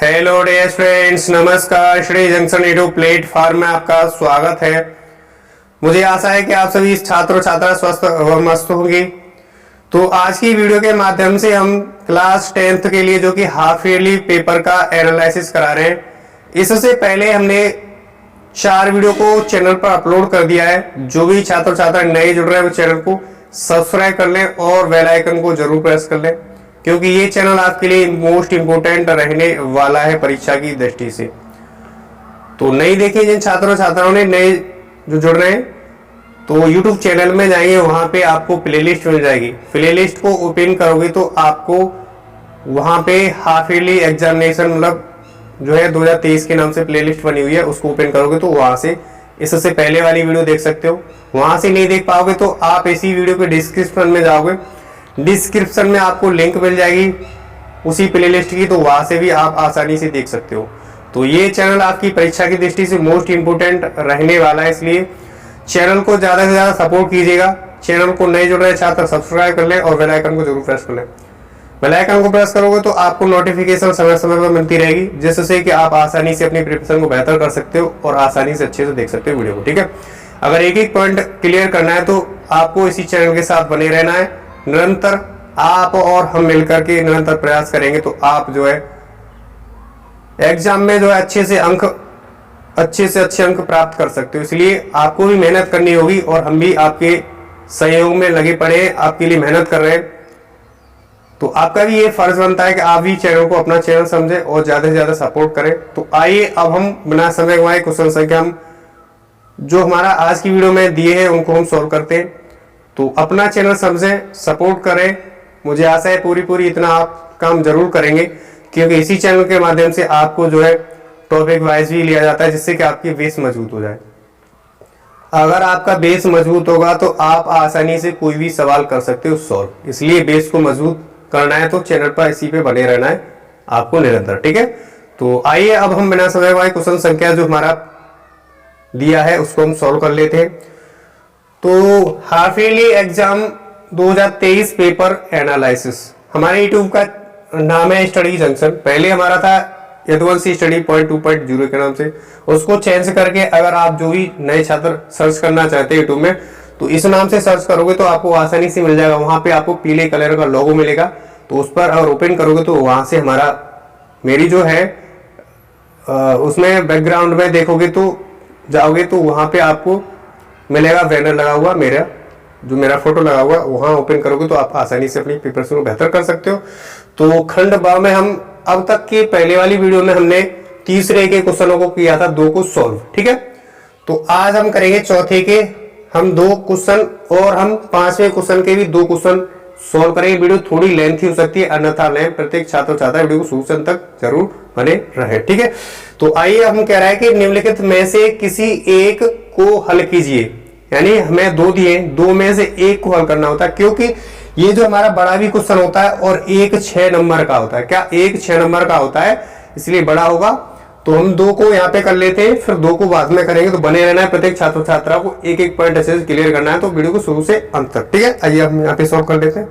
Hello dear friends, नमस्कार। Shri junction YouTube platform में आपका स्वागत है। मुझे आशा है कि आप सभी छात्र छात्रा स्वस्थ व मस्त होंगे। तो आज की वीडियो के माध्यम से हम क्लास 10th के लिए जो कि हाफ ईयरली पेपर का एनालिसिस करा रहे हैं। इससे पहले हमने 4 वीडियो को चैनल पर अपलोड कर दिया है। जो भी छात्र छात्रा नए जुड़ रहे हैं वो चैनल को सब्सक्राइब कर लें और बेल आइकन को जरूर प्रेस कर लें, क्योंकि ये चैनल आपके लिए मोस्ट इंपोर्टेंट रहने वाला है परीक्षा की दृष्टि से। तो नहीं देखे जिन छात्रों छात्राओं ने नए जो जुड़ रहे हैं तो YouTube चैनल में जाएंगे, वहां पे आपको प्लेलिस्ट मिल जाएगी। प्लेलिस्ट को ओपन करोगे तो आपको वहां पे हाफ ईयरली एग्जामिनेशन मतलब जो है 2023 के नाम से प्लेलिस्ट बनी हुई है, उसको ओपन करोगे तो वहां से इससे पहले वाली वीडियो देख सकते हो। वहां से नहीं देख पाओगे तो आप इसी वीडियो के डिस्क्रिप्शन में जाओगे, डिस्क्रिप्शन में आपको लिंक मिल जाएगी उसी प्लेलिस्ट की, तो वहां से भी आप आसानी से देख सकते हो। तो ये चैनल आपकी परीक्षा की दृष्टि से मोस्ट इंपोर्टेंट रहने वाला है, इसलिए चैनल को ज्यादा से ज्यादा सपोर्ट कीजिएगा। चैनल को नए जुड़ रहे छात्र सब्सक्राइब कर लें और बेल आइकन को जरूर प्रेस कर लें। बेल आइकन को प्रेस करोगे तो आपको नोटिफिकेशन समय समय पर मिलती रहेगी, जिससे कि आप आसानी से अपनी प्रिपरेशन को बेहतर कर सकते हो और आसानी से अच्छे से देख सकते हो वीडियो को। ठीक है, अगर एक एक पॉइंट क्लियर करना है तो आपको इसी चैनल के साथ बने रहना है। निरंतर आप और हम मिलकर के निरंतर प्रयास करेंगे तो आप जो है एग्जाम में जो है अच्छे से अच्छे अंक प्राप्त कर सकते हो। इसलिए आपको भी मेहनत करनी होगी और हम भी आपके सहयोग में लगे पड़े हैं, आपके लिए मेहनत कर रहे हैं। तो आपका भी ये फर्ज बनता है कि आप भी चैनल को अपना चैनल समझे और ज्यादा से ज्यादा सपोर्ट करें। तो आइए अब हम बिना समय गवाए क्वेश्चन संख्या हम जो हमारा आज की वीडियो में दिए हैं उनको हम सॉल्व करते हैं। तो अपना चैनल समझें, सपोर्ट करें। मुझे आशा है पूरी इतना आप काम जरूर करेंगे, क्योंकि इसी चैनल के माध्यम से आपको जो है टॉपिक वाइज भी लिया जाता है, जिससे कि आपकी बेस मजबूत हो जाए। अगर आपका बेस मजबूत होगा तो आप आसानी से कोई भी सवाल कर सकते हो सॉल्व। इसलिए बेस को मजबूत करना है तो चैनल पर इसी पे बने रहना है आपको निरंतर। ठीक है, तो आइए अब हम बिना समय गवाए क्वेश्चन संख्या जो हमारा दिया है उसको हम सॉल्व कर लेते हैं। तो half yearly exam 2023 paper analysis, हमारे यूट्यूब का नाम है स्टडी जंक्शन। पहले हमारा था यदुवंशी स्टडी पॉइंट 2.0 के नाम से, उसको चेंज करके अगर आप जो भी नए छात्र सर्च करना चाहते हैं यूट्यूब में तो इस नाम से सर्च करोगे तो आपको आसानी से मिल जाएगा। वहां पे आपको पीले कलर का लोगो मिलेगा, तो उस पर अगर ओपन करोगे तो वहां से मेरी जो है उसमें बैकग्राउंड में देखोगे तो जाओगे तो वहां पे आपको मिलेगा बैनर लगा हुआ, मेरा फोटो लगा हुआ। वहां ओपन करोगे तो आप आसानी से अपनी प्रिपरेशन को बेहतर कर सकते हो। तो खंड ब में हम अब तक के पहले वाली वीडियो में हमने तीसरे के क्वेश्चनों को किया था 2 को सॉल्व। ठीक है, तो आज हम करेंगे चौथे के हम 2 क्वेश्चन और हम 5वें क्वेश्चन के भी 2 क्वेश्चन सॉल्व करेंगे। वीडियो थोड़ी लेंथी हो सकती है, अन्यथा प्रत्येक छात्र छात्रा वीडियो को शुरू से अंत तक जरूर बने रहे। ठीक है, तो आइए हम कह रहा है कि निम्नलिखित में से किसी एक को हल कीजिए। यानी हमें 2 दिए, 2 में से एक को हल करना होता है, क्योंकि ये जो हमारा बड़ा भी क्वेश्चन होता है और एक 6 नंबर का होता है। क्या एक 6 नंबर का होता है, इसलिए बड़ा होगा। तो हम 2 को यहाँ पे कर लेते हैं, फिर 2 को बाद में करेंगे। तो बने रहना है, प्रत्येक छात्र छात्रा को एक एक पॉइंट अच्छे से क्लियर करना है, तो वीडियो को शुरू से अंत तक। ठीक है, आइए हम यहाँ पे सॉल्व कर लेते हैं।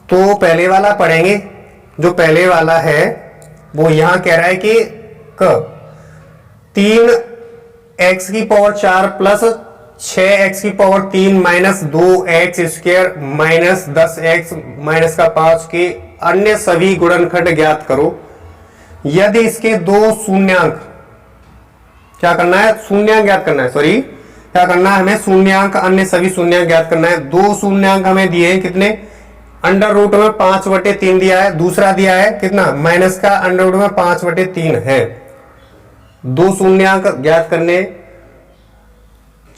तो पहले वाला पढ़ेंगे। जो पहले वाला है वो यहाँ कह रहा है कि 3x की पावर 4 प्लस 6x की power 3 minus 2x square minus 10x minus का 5 के अन्य सभी गुणनखंड ज्ञात करो। यदि इसके 2 शून्यांक, क्या करना है, शून्यांक ज्ञात करना है, सॉरी क्या करना है, हमें शून्यांक अन्य सभी शून्यांक ज्ञात करना है। 2 शून्यांक हमें दिए हैं कितने, अंडर रूट में 5/3 दिया है। दूसरा दिया है कितना, माइनस का अंडर रूट में 5/3 है। 2 शून्यांक ज्ञात करने,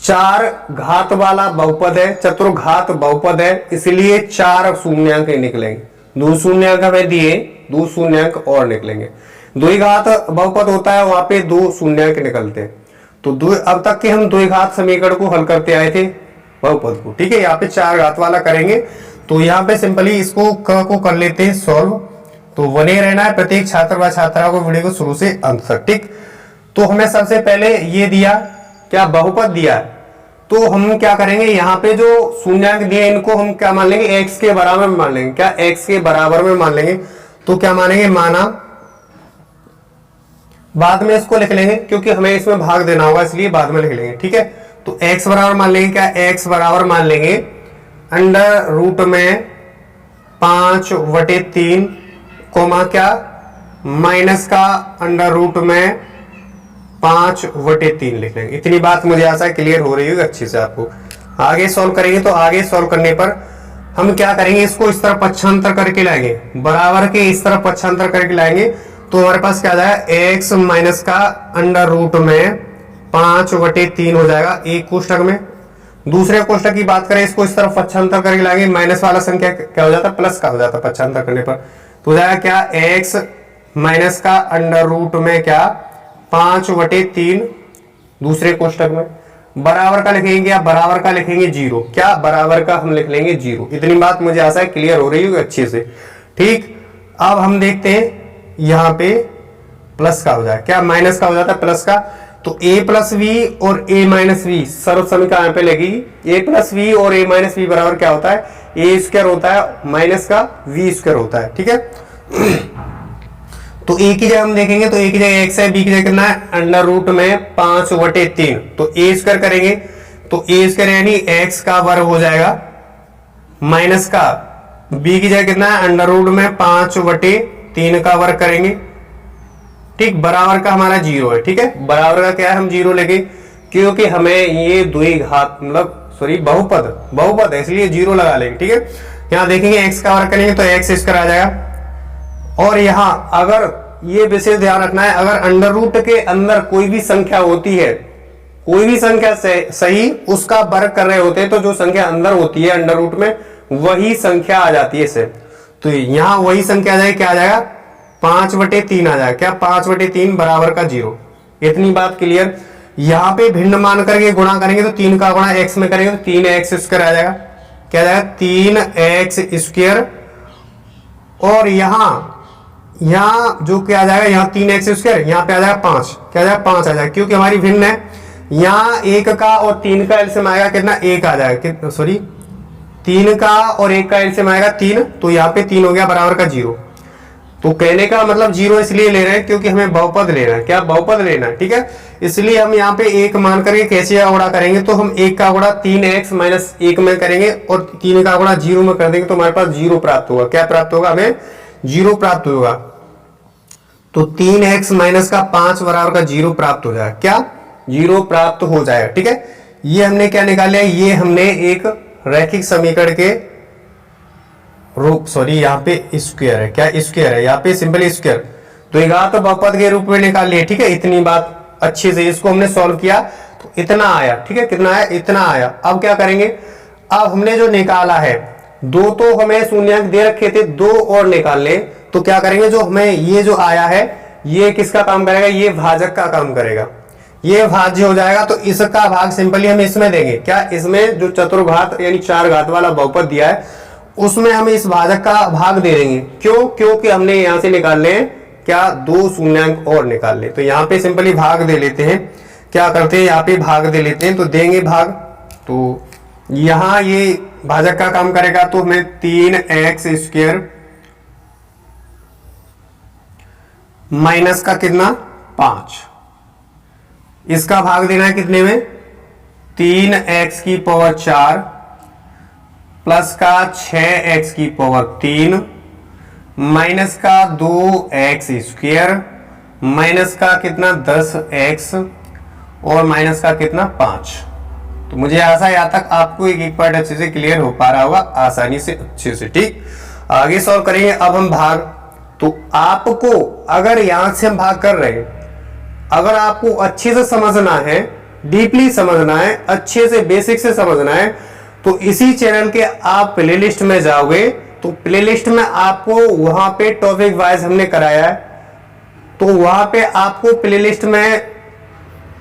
4 घात वाला बहुपद है, चतुर्घात बहुपद है, इसलिए 4 शून्यांक निकलेंगे। 2 शून्यांक हमें दिए, 2 शून्यांक और निकलेंगे। 2 घात बहुपद होता है, वहां पे 2 शून्यांक निकलते हैं। तो अब तक के हम 2 घात समीकरण को हल करते आए थे बहुपद को। ठीक है, यहाँ पे 4 घात वाला करेंगे। तो यहाँ पे सिंपली इसको को कर लेते हैं सॉल्व। तो बने रहना है प्रत्येक छात्र व छात्रा को वीडियो को शुरू से अंत तक। ठीक, तो हमें सबसे पहले ये दिया, क्या बहुपद दिया है, तो हम क्या करेंगे, यहाँ पे जो शून्यांक दिए इनको हम क्या मान लेंगे, x के बराबर में मान लेंगे। क्या x के बराबर में मान लेंगे, तो क्या मानेंगे, माना बाद में इसको लिख लेंगे क्योंकि हमें इसमें भाग देना होगा, इसलिए बाद में लिख लेंगे। ठीक है, तो x बराबर मान लेंगे क्या, x बराबर मान लेंगे अंडर रूट में 5/3 कोमा क्या माइनस का अंडर रूट में 5/3 लिख लेंगे। इतनी बात मुझे आशा है क्लियर हो रही होगी अच्छे से आपको। आगे सॉल्व करेंगे तो आगे सॉल्व करने पर हम क्या करेंगे, इसको इस तरफ पक्षांतर करके लाएंगे, बराबर के इस तरफ पक्षांतर करके लाएंगे तो हमारे पास क्या आ जाएगा, x माइनस का अंडर रूट में 5/3 हो जाएगा एक कोष्टक में। दूसरे कोष्टक की बात करें, इसको इस तरफ पक्षांतर करके लाएंगे, माइनस वाला संख्या क्या हो जाता है, प्लस का हो जाता है पक्षांतर करने पर। तो हो जाएगा क्या, x माइनस का अंडर रूट में क्या 5/3 दूसरे कोष्टक में, बराबर का लिखेंगे क्या, बराबर का लिखेंगे 0, क्या बराबर का हम लिख लेंगे 0। इतनी बात मुझे आशा है क्लियर हो रही होगी अच्छे से। ठीक, अब हम देखते हैं यहां पे प्लस का हो जाए, क्या माइनस का हो जाता है प्लस का। तो a प्लस वी और a माइनस वी सर्व समीकरण यहाँ पे लगेगी। a प्लस वी और a माइनस वी बराबर क्या होता है, a स्क्वायर होता है माइनस का v स्क्वायर होता है। ठीक है, तो a की जगह हम देखेंगे तो a की जगह x है, b की जगह कितना है अंडर रूट में 5/3, तो a स्क्वायर करेंगे तो a स्क्वायर यानी x का वर्ग हो जाएगा माइनस का b की जगह कितना है अंडर रूट में 5/3 का वर्ग करेंगे। ठीक, बराबर का हमारा 0 है। ठीक है, बराबर का क्या है, हम 0 लेंगे क्योंकि हमें ये द्विघात मतलब सॉरी बहुपद है इसलिए 0 लगा लेंगे। ठीक है, यहां देखेंगे x का वर्ग करेंगे तो x स्क्वायर आ जाएगा। और यहां अगर ये विशेष ध्यान रखना है, अगर अंडर रूट के अंदर कोई भी संख्या होती है, कोई भी संख्या सही उसका वर्ग कर रहे होते हैं तो जो संख्या अंदर होती है अंडर रूट में वही संख्या आ जाती है इसे। तो यहां वही संख्या आ जाएगी, क्या आ जाएगा 5/3 आ जाएगा, क्या 5/3 बराबर का 0। इतनी बात क्लियर। यहां पे भिन्न मान करके गुणा करेंगे तो 3 का गुणा x में करेंगे तो 3x स्क्वायर आ जाएगा, क्या आ जाएगा 3x स्क्वायर। और यहां जो क्या आ जाएगा, यहाँ 3x स्क्वायर, यहाँ पे आ जाएगा 5, क्या आ जाएगा 5 आ जाएगा क्योंकि हमारी भिन्न है। यहाँ 1 का और 3 का एलसीएम आएगा कितना, 1 आ जाएगा, सॉरी 3 का और 1 का एलसीएम आएगा 3, तो यहाँ पे 3 हो गया बराबर का 0। तो कहने का मतलब 0 इसलिए ले रहे हैं क्योंकि हमें बहुपद लेना है, क्या बहुपद लेना है। ठीक है, इसलिए हम यहाँ पे 1 मान करके कैसे गुणा करेंगे, तो हम 1 का गुणा 3x माइनस 1 में करेंगे और 3 का गुणा 0 में कर देंगे तो हमारे पास 0 प्राप्त होगा। क्या प्राप्त होगा, हमें 0 प्राप्त होगा। तो 3x माइनस का 5 बराबर का 0 प्राप्त हो जाएगा, क्या 0 प्राप्त हो जाएगा। ठीक है, ये हमने क्या निकाला है, ये हमने एक रैखिक समीकरण के रूप, सॉरी यहाँ पे स्क्वायर है, क्या स्क्वायर है, यहाँ पे सिंपल स्क्वायर, तो घात बहुपद के रूप में निकाल लिए। ठीक है, इतनी बात अच्छे से इसको हमने सॉल्व किया तो इतना आया। ठीक है, कितना आया, इतना आया। अब क्या करेंगे, अब हमने जो निकाला है 2 तो हमें शून्यांक दे रखे थे, 2 और निकाल ले तो क्या करेंगे, जो हमें ये जो आया है ये किसका काम करेगा, ये भाजक का काम करेगा, ये भाज्य हो जाएगा। तो इसका भाग सिंपली हम इसमें देंगे, क्या इसमें जो चतुर्घात यानी 4 घात वाला बहुपद दिया है उसमें हम इस भाजक का भाग दे देंगे। क्यों, क्योंकि हमने यहां से निकालने हैं क्या 2 शून्याङ्क और निकाल ले, तो यहां पे सिंपली भाग दे लेते हैं। क्या करते हैं, यहाँ पे भाग दे लेते हैं, तो देंगे भाग, तो यहां ये भाजक का काम करेगा तो हमें 3x स्क्वायर माइनस का कितना 5, इसका भाग देना है कितने में 3x की पावर 4 प्लस का 6x की पावर 3 माइनस का 2x स्क्वायर माइनस का कितना 10x और माइनस का कितना 5। तो मुझे आशा है यहां तक आपको एक पार्ट अच्छे से क्लियर हो पा रहा होगा आसानी से अच्छे से। ठीक, आगे सॉल्व करेंगे। अब हम भाग, तो आपको अगर यहां से हम भाग कर रहे हैं, अगर आपको अच्छे से समझना है, डीपली समझना है, अच्छे से बेसिक से समझना है, तो इसी चैनल के आप प्लेलिस्ट में जाओगे तो प्लेलिस्ट में आपको वहां पे टॉपिक वाइज हमने कराया है, तो वहां पे आपको प्लेलिस्ट में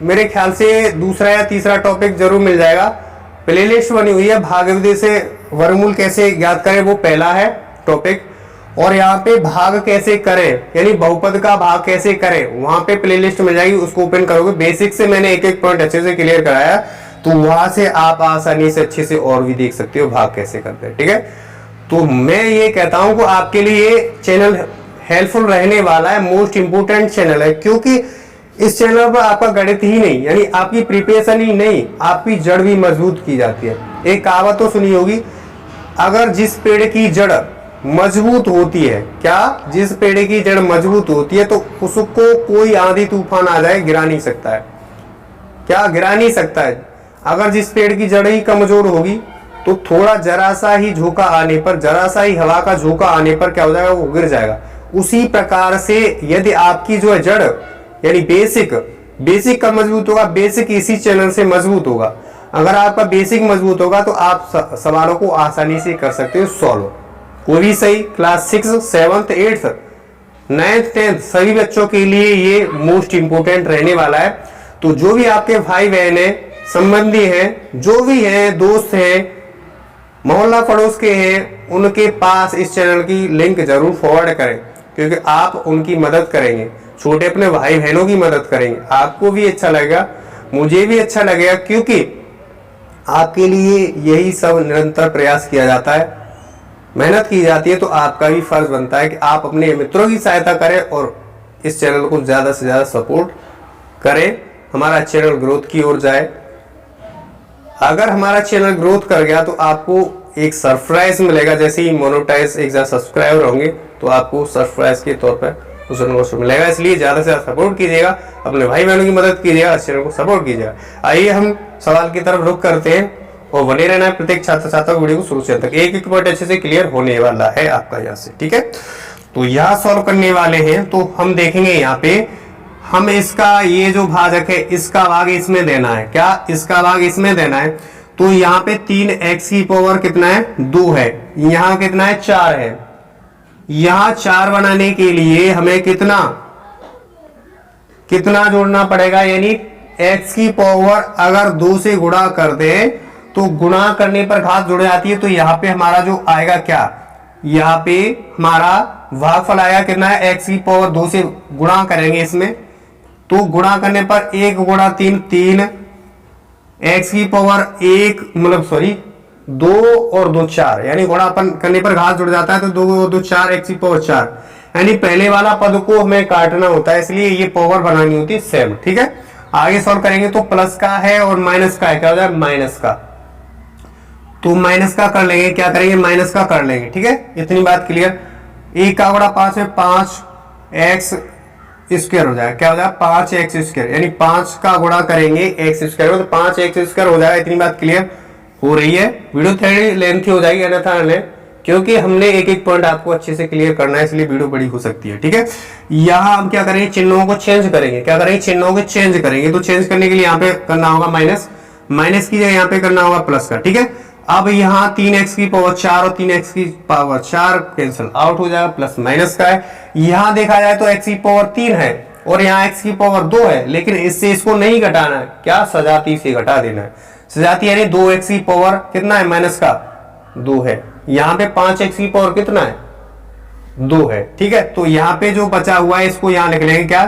मेरे ख्याल से दूसरा या तीसरा टॉपिक जरूर मिल जाएगा। प्लेलिस्ट बनी हुई है, भागविधि से वर्गमूल कैसे ज्ञात करें वो पहला है टॉपिक, और यहाँ पे भाग कैसे करें यानी बहुपद का भाग कैसे करें वहां पे प्लेलिस्ट मिल जाएगी, उसको ओपन करोगे। बेसिक से मैंने एक एक पॉइंट अच्छे से क्लियर कराया, तो वहां से आप आसानी से अच्छे से और भी देख सकते हो भाग कैसे करते हैं। ठीक है, तो मैं ये कहता हूं कि आपके लिए ये चैनल हेल्पफुल रहने वाला है, मोस्ट इंपोर्टेंट चैनल है, क्योंकि इस चैनल पर आपका गणित ही नहीं, यानी आपकी प्रिपरेशन ही नहीं, आपकी जड़ भी मजबूत की जाती है। एक कहावत तो सुनी होगी, अगर जिस पेड़ की जड़ मजबूत होती है, क्या जिस पेड़ की जड़ मजबूत होती है तो उसको कोई आंधी तूफान आ जाए गिरा नहीं सकता है। क्या गिरा नहीं सकता है? अगर जिस पेड़ की जड़ ही कमजोर होगी तो थोड़ा जरा सा ही झोंका आने पर, जरा सा ही हवा का झोंका आने पर क्या हो जाएगा, वो गिर जाएगा। उसी प्रकार से यदि आपकी जो है जड़ यानी बेसिक का मजबूत होगा, बेसिक इसी चैनल से मजबूत होगा। अगर आपका बेसिक मजबूत होगा तो आप सवालों को आसानी से कर सकते हो सॉल्व। कोई भी सही क्लास 6, 7, 8, 9th, 10th सभी बच्चों के लिए ये मोस्ट इंपोर्टेंट रहने वाला है। तो जो भी आपके भाई बहन है, संबंधी हैं, जो भी हैं, दोस्त हैं, मोहल्ला पड़ोस के हैं, उनके पास इस चैनल की लिंक जरूर फॉरवर्ड करें, क्योंकि आप उनकी मदद करेंगे, छोटे अपने भाई बहनों की मदद करेंगे। आपको भी अच्छा लगेगा, मुझे भी अच्छा लगेगा, क्योंकि आपके लिए यही सब निरंतर प्रयास किया जाता है, मेहनत की जाती है। तो आपका भी फर्ज बनता है कि आप अपने मित्रों की सहायता करें और इस चैनल को ज्यादा से ज्यादा सपोर्ट करें, हमारा चैनल ग्रोथ की ओर जाए। अगर हमारा चैनल ग्रोथ कर गया तो आपको एक सरप्राइज मिलेगा, जैसे ही मोनेटाइज 1000 सब्सक्राइबर होंगे तो आपको सरप्राइज के तौर पर उस चैनल को मिलेगा। इसलिए ज्यादा से ज्यादा सपोर्ट कीजिएगा, अपने भाई बहनों की मदद कीजिएगा, इस चैनल को सपोर्ट कीजिएगा। आइए हम सवाल की तरफ रुख करते हैं और बने रहना है प्रत्येक छात्र छात्रा वीडियो को शुरू से अंत तक। एक एक पॉइंट अच्छे से क्लियर होने वाला है आपका यहाँ से, ठीक है। तो यहाँ सॉल्व करने वाले हैं, तो हम देखेंगे यहाँ पे हम इसका ये जो भाजक है इसका भाग इसमें देना है। क्या इसका भाग इसमें देना है? तो यहाँ पे 3x की पावर कितना है, 2 है। यहाँ कितना है, 4 है। यहाँ 4 बनाने के लिए हमें कितना जोड़ना पड़ेगा, यानी x की पावर अगर 2 से गुणा कर दे तो गुणा करने पर घात जुड़ जाती है। तो यहाँ पे हमारा जो आएगा क्या, यहाँ पे हमारा भागफल आएगा कितना है, x की पावर 2 से गुणा करेंगे इसमें, तो गुणा करने पर 1 गुणा 3, 3 x की पावर 1 मतलब सॉरी 2 और 2 4, यानी गुणापन करने पर घात जुड़ जाता है तो 2 और 2 4, x की पावर 4, यानी पहले वाला पद को हमें काटना होता है, इसलिए ये पावर बनानी होती है सेम, ठीक है। आगे सॉल्व करेंगे तो प्लस का है और माइनस का है, क्या हो जाए माइनस का, तो माइनस का कर लेंगे, क्या करेंगे माइनस का कर लेंगे, ठीक है। इतनी बात क्लियर। 1 का गुणा 5 है, 5x स्क्वायर हो जाएगा, क्या हो जाएगा 5x स्क्वायर, यानी 5 का गुणा करेंगे x स्क्वायर तो 5x स्क्वायर हो जाएगा। इतनी बात क्लियर हो रही है। वीडियो थोड़ी लेंथी हो जाएगी अन्यथा क्योंकि हमने एक एक पॉइंट आपको अच्छे से क्लियर करना है, इसलिए वीडियो बड़ी हो सकती है, ठीक है। यहाँ हम क्या करेंगे, चिन्हों को चेंज करेंगे, क्या करेंगे चिन्हों को चेंज करेंगे। तो चेंज करने के लिए यहाँ पे करना होगा माइनस, माइनस की जगह यहाँ पे करना होगा प्लस का, ठीक है। अब यहाँ 3x की पावर 4 और 3x की पावर 4 कैंसिल आउट हो जाएगा, प्लस माइनस का है। यहाँ देखा जाए तो x की पावर 3 है और यहाँ x की पावर 2 है, लेकिन इससे इसको नहीं घटाना है, क्या सजाती से घटा देना है। सजाती यानी 2x की पावर कितना है, माइनस का 2 है। यहाँ पे 5x की पावर कितना है, 2 है, ठीक है। तो यहाँ पे जो बचा हुआ है इसको यहाँ लिख लेंगे, क्या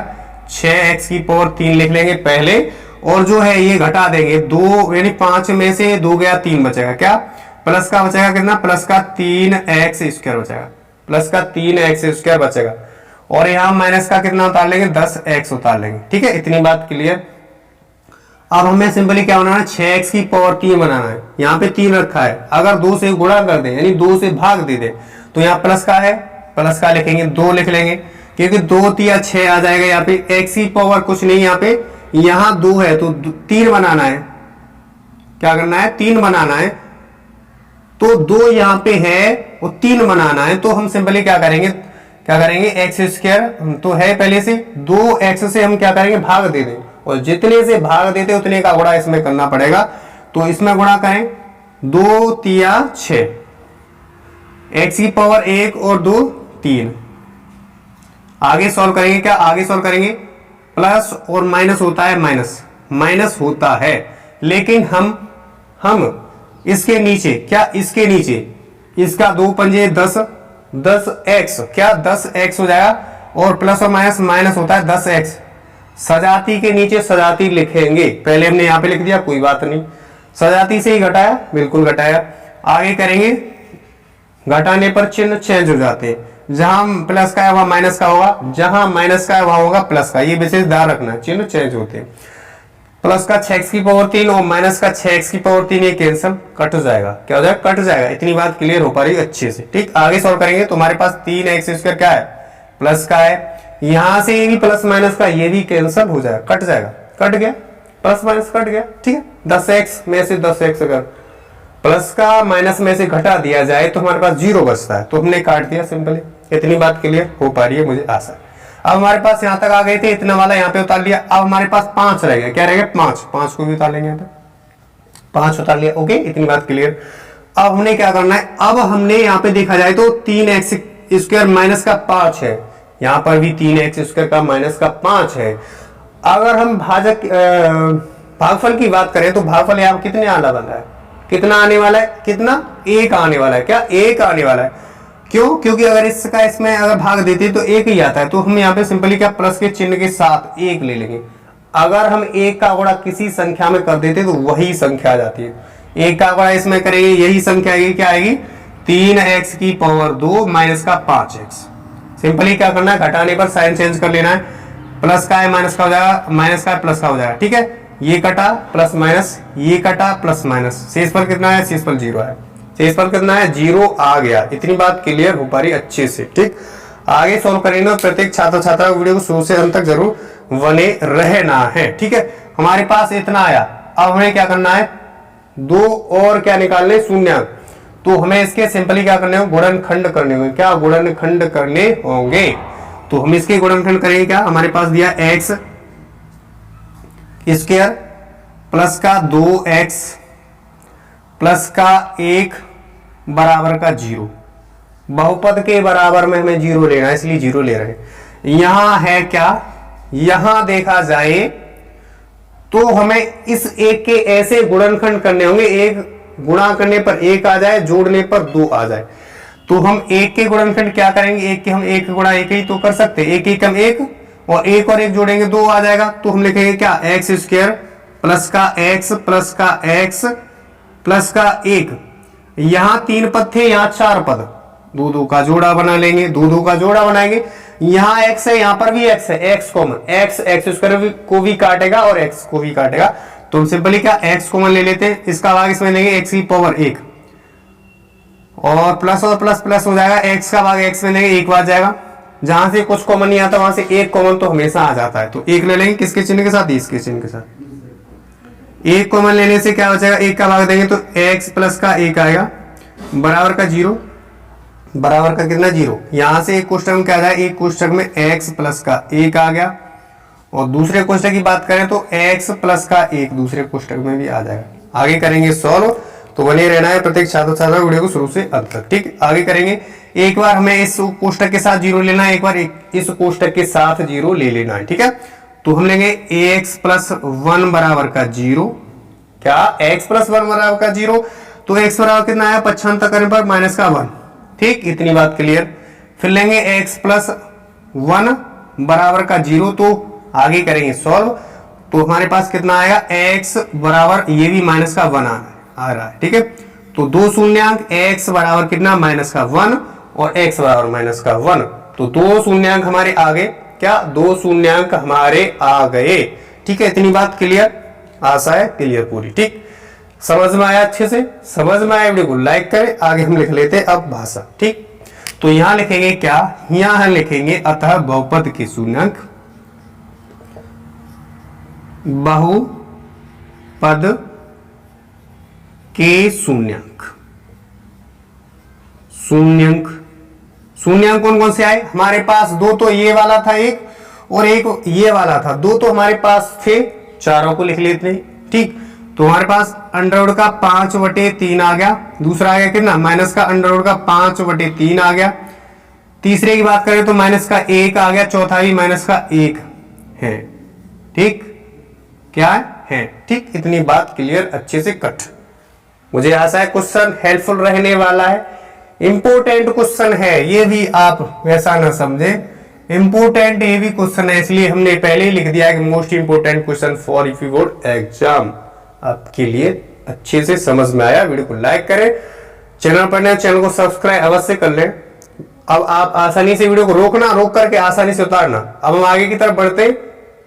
6x की पावर 3 लिख लेंगे पहले, और जो है ये घटा देंगे 2, यानी 5 में से 2 गया 3 बचेगा, क्या प्लस का बचेगा कितना, प्लस का 3x स्क्वायर बचेगा, प्लस का 3x स्क्वायर बचेगा। और यहाँ माइनस का कितना उतार लेंगे, 10x उतार लेंगे, ठीक है। इतनी बात क्लियर। अब हमें सिंपली क्या बनाना है, 6x की पावर 3 बनाना है। यहाँ पे 3 रखा है, अगर 2 से गुणा कर दे यानी 2 से भाग दे दे तो यहाँ प्लस का है, प्लस का लिखेंगे 2 लिख लेंगे, क्योंकि 2 3 6 आ जाएगा। यहाँ पे x की पावर कुछ नहीं, यहाँ पे यहाँ 2 है तो 3 बनाना है, क्या करना है 3 बनाना है। तो 2 यहाँ पे है और 3 बनाना है, तो हम सिंपली क्या करेंगे x स्क्वायर तो है पहले से, 2x से हम क्या करेंगे भाग दे दें, और जितने से भाग देते उतने का गुणा इसमें करना पड़ेगा। तो इसमें गुणा करें 2 3 6, x की पावर 1 और 2 3। आगे सॉल्व करेंगे, क्या आगे सॉल्व करेंगे प्लस और माइनस होता है, माइनस होता है, लेकिन हम इसके नीचे, क्या इसके नीचे इसका 2 पंजे 10x, क्या 10x हो जाएगा, और प्लस और माइनस माइनस होता है 10x। सजाती के नीचे सजाती लिखेंगे, पहले हमने यहाँ पे लिख दिया कोई बात नहीं, सजाती से ही घटाया, बिल्कुल घटाया। आगे करेंगे, घटाने पर चिन्ह चेंज हो जाते हैं, जहां प्लस का है वहां माइनस का होगा, जहां माइनस का है वहां होगा प्लस का। ये विशेष ध्यान रखना, चिन्ह चेंज होते हैं। प्लस का 6x की पावर 3 और माइनस का 6x की पावर 3 ये कैंसिल कट हो जाएगा। क्या हो जाएगा? कट जाएगा। इतनी बात क्लियर हो पा रही है अच्छे से। ठीक, आगे सॉल्व करेंगे तो हमारे पास 3x² क्या है? प्लस का है। यहां से ये भी प्लस माइनस का ये भी कैंसिल हो जाएगा, कट जाएगा। कट गया, प्लस माइनस कट गया। ठीक है, 10x में से 10x अगर प्लस का माइनस में से घटा दिया जाए तो हमारे पास 0 बचता है, तो हमने काट दिया सिंपली। इतनी बात क्लियर हो पा रही है, मुझे आशा है। अब हमारे पास यहां तक आ गए थे, इतना वाला यहाँ पे उतार लिया। अब हमारे पास 5 रह गया। क्या रह गया? 5 को भी उतार लेंगे यहाँ पे, 5 उतार लिया। ओके, इतनी बात क्लियर। अब हमने क्या करना है? अब हमने यहाँ पे देखा जाए तो 3x² माइनस का 5 है, यहाँ पर भी 3x² का माइनस का 5 है। अगर हम भागफल की बात करें तो भागफल यहाँ कितने आना वाला है? कितना आने वाला है? कितना? 1 आने वाला है। क्या? 1 आने वाला है। क्यों? क्योंकि अगर इसका इसमें अगर भाग देते तो 1 ही आता है, तो हम यहाँ पे सिंपली क्या प्लस के चिन्ह के साथ 1 ले लेंगे। अगर हम 1 का गुणा किसी संख्या में कर देते तो वही संख्या आ जाती है। 1 का गुणा इसमें करेंगे, यही संख्या आएगी। क्या आएगी? 3x की पावर 2 माइनस का 5x। सिंपली क्या करना है? घटाने पर साइन चेंज कर लेना है। प्लस का है माइनस का हो जाएगा, माइनस का है प्लस का हो जाएगा। ठीक है, ये कटा प्लस माइनस, ये कटा प्लस माइनस, शेष पर कितना है? शेष पर 0 है। शेष पर कितना है? 0 आ गया। इतनी बात क्लियर हो पा रही अच्छे से। ठीक, आगे सॉल्व करेंगे। प्रत्येक छात्र छात्रा वीडियो को शुरू से अंत तक जरूर बने रहना है। ठीक है, हमारे पास इतना आया। अब हमें क्या करना है? 2 और क्या निकालने? शून्यक। तो हमें इसके सिंपली क्या करने होंगे? गुणनखंड करने होंगे। क्या? गुणनखंड करने होंगे। तो हम इसके गुणनखंड करेंगे। क्या हमारे पास दिया? x² प्लस का 2x प्लस का 1 बराबर का 0। बहुपद के बराबर में हमें 0 लेना है, इसलिए 0 ले रहे हैं। यहां है क्या? यहां देखा जाए तो हमें इस 1 के ऐसे गुणनखंड करने होंगे, 1 गुणा करने पर 1 आ जाए, जोड़ने पर 2 आ जाए। तो हम 1 के गुणनखंड क्या करेंगे? 1 के हम 1 गुणा 1 ही तो कर सकते हैं। 1 हम 1 और 1 और 1 जोड़ेंगे 2 आ जाएगा। तो हम लिखेंगे क्या? x² प्लस का x प्लस का x प्लस का 1। यहां 3 पद थे, यहां 4 पद, 2 का जोड़ा बना लेंगे। 2 का जोड़ा बनाएंगे। यहां x है, यहां पर भी x है, x कॉमन, x² को भी काटेगा और x को भी काटेगा। तो हम सिंपली क्या x कॉमन ले लेते हैं। इसका भाग इसमें लेंगे x की पावर 1 और प्लस प्लस हो जाएगा। x का भाग x में लेंगे, 1 बार जाएगा। जहां से कुछ कॉमन नहीं आता वहां से 1 कॉमन तो हमेशा आ जाता है। तो 1 ले लेंगे, किसके चिन्ह के साथ? इसके चिन्ह के साथ। 1 कॉमन लेने से क्या हो जाएगा? 1 का भाग देंगे तो x प्लस का 1 आएगा बराबर का 0। बराबर का कितना? 0। यहां से एक कोष्टक में क्या आ जाए? एक कोष्टक में x प्लस का 1 आ गया और दूसरे कोष्टक की बात करें तो x प्लस का 1 दूसरे कोष्टक में भी आ जाएगा। आगे करेंगे सॉल्व, तो बने रहना है प्रत्येक छात्र छात्रा वीडियो को शुरू से अंत तक। ठीक, आगे करेंगे। एक बार हमें इस कोष्टक के साथ 0 लेना है, एक बार इस कोष्टक के साथ 0 ले लेना है। ठीक है, तो हम लेंगे ax प्लस 1 बराबर का 0। क्या? x प्लस 1 बराबर का 0। तो x बराबर कितना आया? 75 करने पर माइनस का 1। ठीक, इतनी बात क्लियर। फिर लेंगे x प्लस 1 बराबर का 0। तो आगे करेंगे सॉल्व, तो हमारे पास कितना आएगा? x बराबर, ये भी माइनस का 1 आ रहा है। ठीक है, तो 2 शून्यांक, x बराबर कितना? माइनस का 1 और x बराबर माइनस का 1। तो 2 शून्यांक हमारे आ गए। क्या? 2 शून्यांक हमारे आ गए। ठीक है, इतनी बात क्लियर, आशा है क्लियर पूरी। ठीक, समझ में आया? अच्छे से समझ में आया? वीडियो को लाइक करें। आगे हम लिख लेते हैं अब भाषा। ठीक, तो यहां लिखेंगे क्या? यहां लिखेंगे अतः बहुपद के शून्यांक, बहुपद के शून्यांक। शून्यांक कौन कौन से आए हमारे पास? 2 तो ये वाला था, एक और एक ये वाला था। 2 तो हमारे पास थे, चारों को लिख लेते हैं। ठीक, तो हमारे पास अंडर रूट का 5/3 आ गया। दूसरा आ गया कितना? माइनस का अंडर रूट का 5/3 आ गया। तीसरे की बात करें तो माइनस का 1 आ गया। चौथा भी माइनस का 1 है। ठीक, क्या है? ठीक, इतनी बात क्लियर, अच्छे से कट। मुझे आशा है क्वेश्चन हेल्पफुल रहने वाला है। इंपोर्टेंट क्वेश्चन है, ये भी आप वैसा ना समझे, इंपोर्टेंट ये भी क्वेश्चन है, इसलिए हमने पहले ही लिख दिया कि most important question for if you board exam. आपके लिए अच्छे से समझ में आया? वीडियो को लाइक करें, चैनल पर नए चैनल को सब्सक्राइब अवश्य कर लें। अब आप आसानी से वीडियो को रोक करके आसानी से उतारना। अब हम आगे की तरफ बढ़ते हैं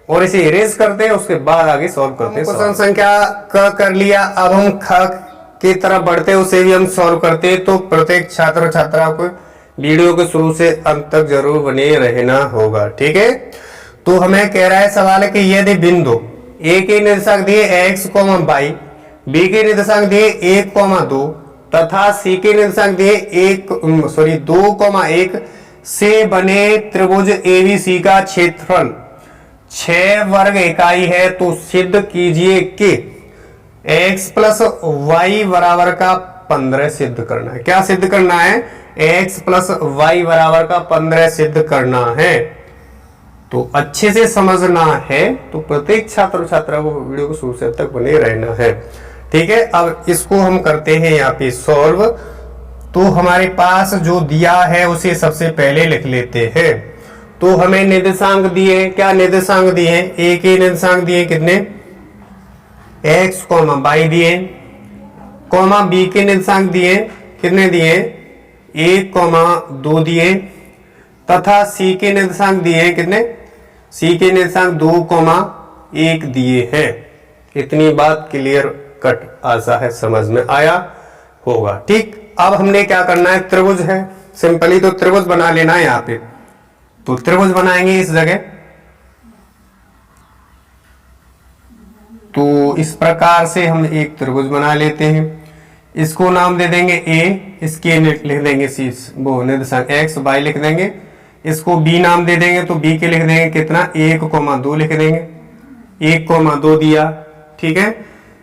और इसे इरेज करते हैं, उसके बाद आगे सॉल्व करते हैं। क्वेश्चन संख्या क कर लिया, अब हम ख की तरफ बढ़ते हैं, उसे भी हम सॉल्व करते हैं। तो प्रत्येक छात्र और छात्रा को वीडियो के शुरू से अंत तक जरूर बने रहना होगा, ठीक है। तो हमें कह रहा है सवाल है कि यदि बिंदु ए के निर्देशांक दिए x, y, बी के निर्देशांक दिए 1,2 तथा सी के निर्देशांक दिए 2,1 से बने त्रिभुज एबीसी का क्षेत्रफल 6 वर्ग इकाई है, तो सिद्ध कीजिए कि x प्लस वाई बराबर का 15 सिद्ध करना है। क्या सिद्ध करना है? x प्लस वाई बराबर का 15 सिद्ध करना है। तो अच्छे से समझना है, तो प्रत्येक छात्र छात्रा को वीडियो को शुरू से अंत तक बने रहना है, ठीक है। अब इसको हम करते हैं यहाँ पे सॉल्व। तो हमारे पास जो दिया है उसे सबसे पहले लिख लेते हैं। तो हमें निर्देशांक दिए, क्या निर्देशांक दिए? ए के निर्देशांक दिए कितने? x, y दिए, कॉमा बी के निर्देशांक दिए कितने दिए? 1,2 दिए तथा सी के निर्देशांक दिए कितने? सी के निर्देशांक 2,1 दिए हैं। इतनी बात क्लियर कट आशा है समझ में आया होगा, ठीक। अब हमने क्या करना है? त्रिभुज है, सिंपली तो त्रिभुज बना लेना है यहाँ पे। तो त्रिभुज बनाएंगे इस जगह। तो इस प्रकार से हम एक त्रिभुज बना लेते हैं। इसको नाम दे देंगे ए, इसके लिख देंगे सी, वो निर्देशांक x, y लिख देंगे। इसको b नाम दे देंगे, तो b के लिख देंगे कितना? 1,2 लिख देंगे, 1,2 दिया, ठीक है।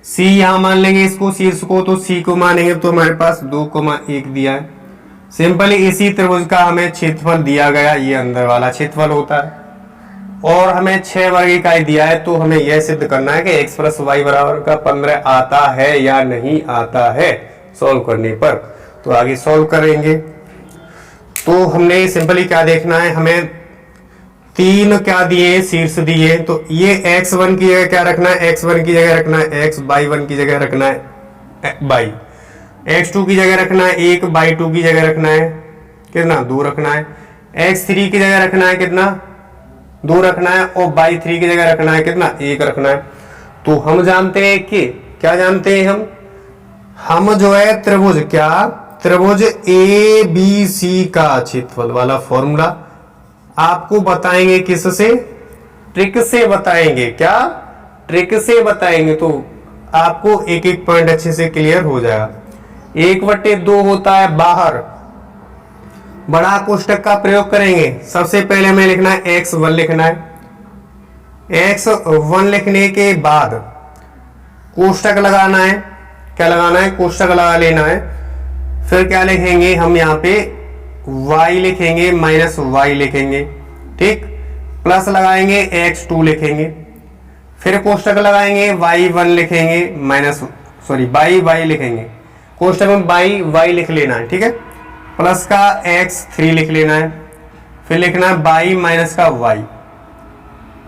c यहां मान लेंगे इसको, शीर्ष को, तो c को मानेंगे तो हमारे पास 2,1 दिया है। सिंपली इसी त्रिभुज का हमें क्षेत्रफल दिया गया, ये अंदर वाला क्षेत्रफल होता है, और हमें 6 वर्ग इकाई दिया है। तो हमें यह सिद्ध करना है कि x प्लस वाई बराबर का 15 आता है या नहीं आता है सॉल्व करने पर। तो आगे सॉल्व करेंगे। तो हमने सिंपली क्या देखना है? हमें 3 क्या दिए? शीर्ष दिए। तो ये x1 की जगह क्या रखना है? x1 की जगह रखना है x, y1 की जगह रखना है y, x2 की जगह रखना है 1, y2 की जगह रखना है कितना? 2 रखना है, x3 की जगह रखना है कितना? 2 रखना है, और y3 की जगह रखना है कितना? 1 रखना है। तो हम जानते हैं कि क्या जानते हैं हम जो है त्रिभुज, क्या त्रिभुज ए बी सी का क्षेत्रफल वाला फॉर्मूला आपको बताएंगे। किससे? ट्रिक से बताएंगे। क्या? ट्रिक से बताएंगे। तो आपको एक एक पॉइंट अच्छे से क्लियर हो जाएगा। 1/2 होता है बाहर, बड़ा कोष्टक का प्रयोग करेंगे। सबसे पहले हमें लिखना है x1 लिखना है। x1 लिखने के बाद कोष्टक लगाना है। क्या लगाना है? कोष्टक लगा लेना है। फिर क्या लिखेंगे हम यहाँ पे? y लिखेंगे माइनस y लिखेंगे, ठीक। प्लस लगाएंगे x2 लिखेंगे, फिर कोष्टक लगाएंगे y1 लिखेंगे माइनस y लिखेंगे, कोष्टक में y लिख लेना है, ठीक है। प्लस का x3 लिख लेना है, फिर लिखना है y माइनस का y।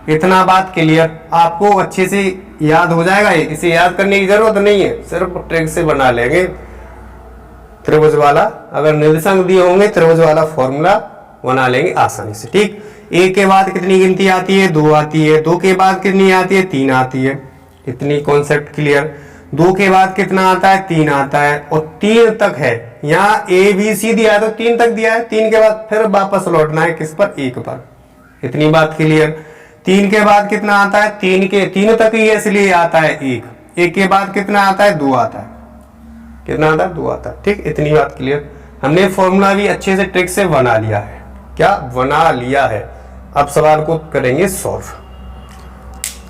इतना बात क्लियर? आपको अच्छे से याद हो जाएगा। इसे याद करने की जरूरत नहीं है, सिर्फ ट्रिक से बना लेंगे त्रिभुज वाला। अगर निर्देशांक दिए होंगे त्रिभुज वाला फॉर्मूला बना लेंगे आसानी से, ठीक। एक के बाद कितनी गिनती आती है? 2 आती है। 2 के बाद कितनी आती है? 3 आती है। इतनी कॉन्सेप्ट क्लियर। 2 के बाद कितना आता है? 3 आता है, और 3 तक है। यहाँ ए बी सी दिया है तो 3 तक दिया है। 3 के बाद फिर वापस लौटना है किस पर? 1 पर। इतनी बात क्लियर। 3 के बाद कितना आता है? 3 तक ही है, इसलिए आता है 1। 1 के बाद कितना आता है? 2 आता है। कितना आता है? 2 आता है, ठीक। इतनी बात क्लियर। हमने फॉर्मूला भी अच्छे से ट्रिक से बना लिया है। क्या बना लिया है? अब सवाल को करेंगे सॉल्व।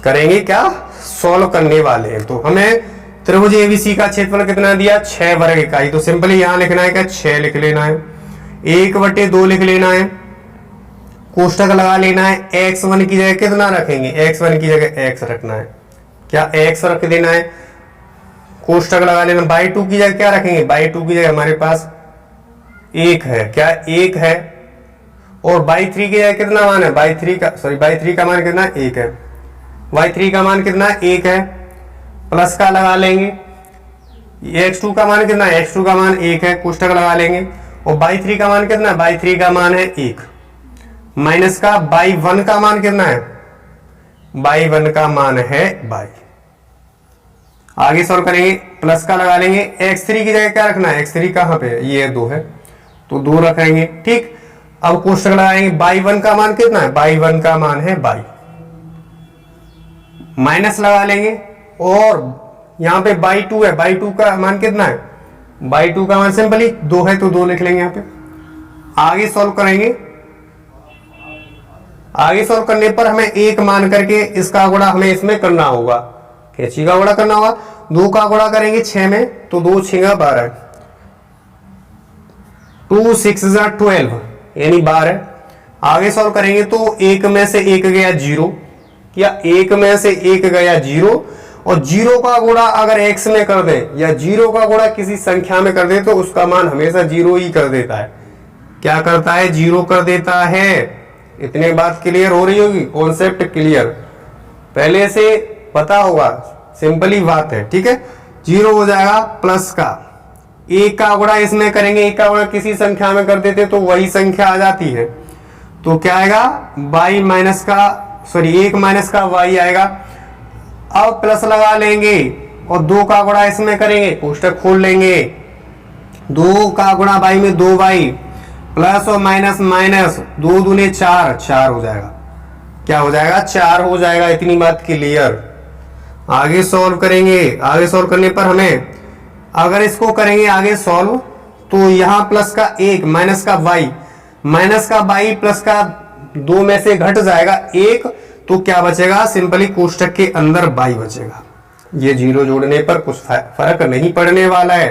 करेंगे क्या? सॉल्व करने वाले हैं। तो हमें त्रिभुज एबीसी का क्षेत्रफल कितना दिया? 6 वर्ग इकाई। तो सिंपली यहां लिखना है क्या? 6 लिख लेना है, 1/2 लिख लेना है, कोष्टक लगा लेना है। x1 की जगह कितना रखेंगे? x1 की जगह x रखना है। क्या? x रख देना है, कोष्टक लगा लेना। y2 की जगह क्या रखेंगे? y2 की जगह हमारे पास 1 है। क्या? 1 है। और y3 की जगह कितना मान है? y3 का मान कितना? 1 है। y3 का मान कितना? 1 है। प्लस का लगा लेंगे। x2 का मान कितना है? x2 का मान 1 है, कोष्टक लगा लेंगे। और बाई 3 का मान कितना है, बाई 3 का मान है 1, माइनस का बाई 1 का मान कितना है, बाई 1 का मान है बाई। आगे सॉल्व करेंगे, प्लस का लगा लेंगे, x3 की जगह क्या रखना है, x3 कहां पे है, ये 2 है तो 2 रखेंगे। ठीक, अब कोष्टक लगाएंगे, बाई 1 का मान कितना है, बाई 1 का मान है बाई, माइनस लगा लेंगे और यहां पे बाई 2 है, बाई 2 का मान कितना है, बाई 2 का मान सिंपली 2 है तो 2 लिख लेंगे यहां पे। आगे सॉल्व करेंगे, आगे सॉल्व करने पर हमें 1 मान करके इसका गुणा हमें इसमें करना होगा, कैंची का गुणा करना होगा। 2 का गुणा करेंगे 6 में तो 2 6 12, 2 6 12 यानी 12। आगे सॉल्व करेंगे तो 1 में से 1 गया 0, या 1 में से 1 गया 0, और 0 का गुणा अगर x में कर दें या 0 का गुणा किसी संख्या में कर दें तो उसका मान हमेशा 0 ही कर देता है। क्या करता है, 0 कर देता है। इतने बात क्लियर हो रही होगी, कॉन्सेप्ट क्लियर पहले से पता होगा, सिंपली बात है। ठीक है, 0 हो जाएगा प्लस का 1 का गुणा इसमें करेंगे, 1 का गुणा किसी संख्या में कर देते तो वही संख्या आ जाती है, तो क्या आएगा, बाई माइनस का 1 माइनस का y आएगा। अब प्लस लगा लेंगे और 2 का गुणा इसमें करेंगे, कोष्टक खोल लेंगे, 2 का गुणा बाई में 2 बाई, प्लस और माइनस माइनस, 2 दूने 4, 4 हो जाएगा। क्या हो जाएगा, 4 हो जाएगा। इतनी बात क्लियर। आगे सॉल्व करेंगे, आगे सॉल्व करने पर हमें अगर इसको करेंगे आगे सॉल्व तो यहां प्लस का 1 माइनस का y, माइनस का बाई प्लस का 2 में से घट जाएगा 1, तो क्या बचेगा, सिंपली कोष्टक के अंदर बाई बचेगा। ये 0 जोड़ने पर कुछ फर्क नहीं पड़ने वाला है।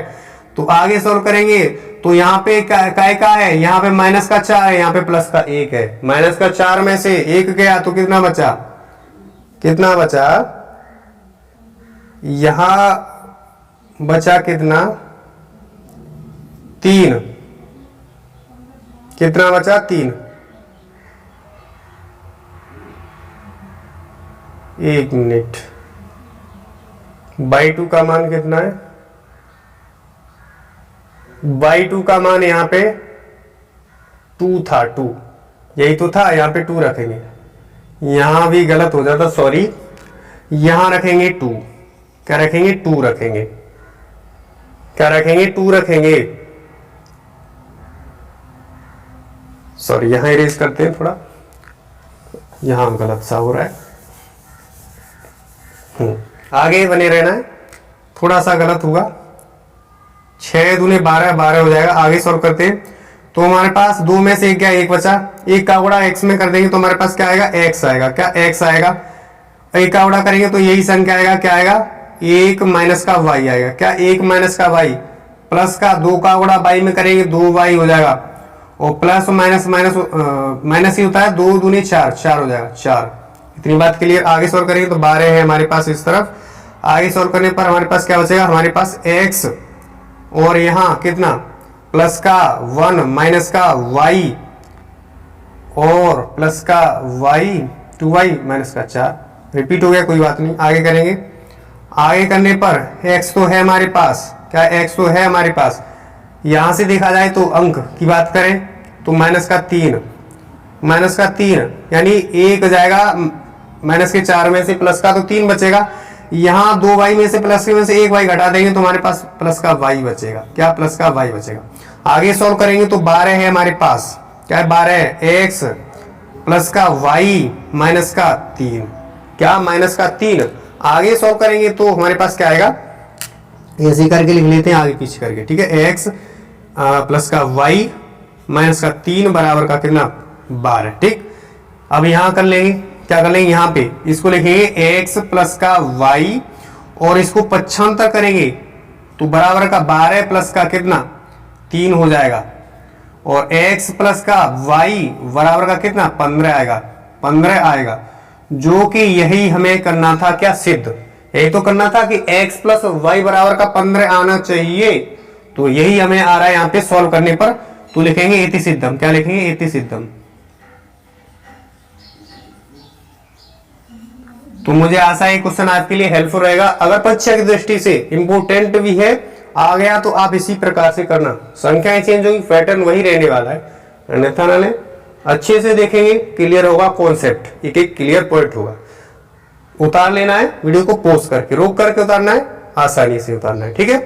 तो आगे सॉल्व करेंगे तो यहाँ पे क्या है, यहाँ पे माइनस का 4 है, यहाँ पे प्लस का 1 है, माइनस का 4 में से 1 गया तो कितना बचा, कितना बचा, यहां बचा कितना, 3, कितना बचा 3, 1 मिनट, बाई 2 का मान कितना है, बाई 2 का मान यहां पे 2 था, 2 यही तो था, यहां पे 2 रखेंगे, यहां भी गलत हो जाता, सॉरी, यहां रखेंगे 2, क्या रखेंगे, 2 रखेंगे, क्या रखेंगे, 2 रखेंगे, सॉरी यहां इरेज करते हैं, थोड़ा यहां गलत सा हो रहा है, आगे बने रहना है, थोड़ा सा गलत हुआ, 6 दूने 12, 12 हो जाएगा। आगे सॉल्व करते हैं तो हमारे पास 2 में से 1 क्या, 1 बचा, 1 का गुणा x में कर देंगे तो हमारे पास क्या आएगा, x आएगा, क्या x आएगा, 1 का गुणा करेंगे तो यही संख्या आएगा, क्या आएगा, 1 माइनस का y आएगा, क्या 1 माइनस का y, प्लस का 2 का गुणा y में करेंगे 2y हो जाएगा, और प्लस माइनस माइनस माइनस ही होता है, 2 दूनी 4, 4 हो जाएगा, 4। इतनी बात क्लियर। आगे सॉल्व करेंगे तो 12 है हमारे पास इस तरफ, आगे सॉल्व करने पर हमारे पास क्या बचेगा, हमारे पास x और यहां कितना, प्लस का 1 माइनस का y और प्लस का y 2y माइनस का 4, रिपीट हो गया, कोई बात नहीं। आगे करेंगे, आगे करने पर x तो है हमारे पास, क्या x तो है हमारे पास, यहां से देखा जाए तो अंक की बात करें तो माइनस का 3, माइनस का 3 यानी 1 जाएगा, माइनस के 4 में से प्लस का तो 3 बचेगा, यहां 2y में से प्लस में से 1y घटा देंगे तो हमारे पास प्लस का y बचेगा, क्या प्लस का y बचेगा। आगे सॉल्व करेंगे तो 12 है हमारे पास, क्या है 12 है, x प्लस का y माइनस का 3, क्या माइनस का 3। आगे सॉल्व करेंगे तो हमारे पास क्या आएगा, ऐसे करके लिख लेते हैं आगे पीछे करके, ठीक है, x प्लस का y माइनस का 3 बराबर का कितना, 12। ठीक, अब यहां कर लेंगे, क्या कर लेंगे, यहां पे इसको लिखेंगे x प्लस का y और इसको पक्षांतर करेंगे तो बराबर का 12 प्लस का कितना, 3 हो जाएगा, और x प्लस का y बराबर का कितना, 15 आएगा, 15 आएगा, जो कि यही हमें करना था, क्या सिद्ध, यही तो करना था कि x प्लस y बराबर का 15 आना चाहिए, तो यही हमें आ रहा है यहाँ पे सॉल्व करने पर। तो लिखेंगे इति सिद्धम, क्या लिखेंगे, इति सिद्धम। तो मुझे आशा है क्वेश्चन आपके लिए हेल्पफुल रहेगा, अगर परीक्षा की दृष्टि से इंपोर्टेंट भी है, आ गया तो आप इसी प्रकार से करना, संख्याएं चेंज होगी, पैटर्न वही रहने वाला है, अन्यथा ना अच्छे से देखेंगे क्लियर होगा कॉन्सेप्ट, एक एक क्लियर पॉइंट होगा। उतार लेना है, वीडियो को पॉज करके रोक करके उतारना है, आसानी से उतारना है, ठीक है।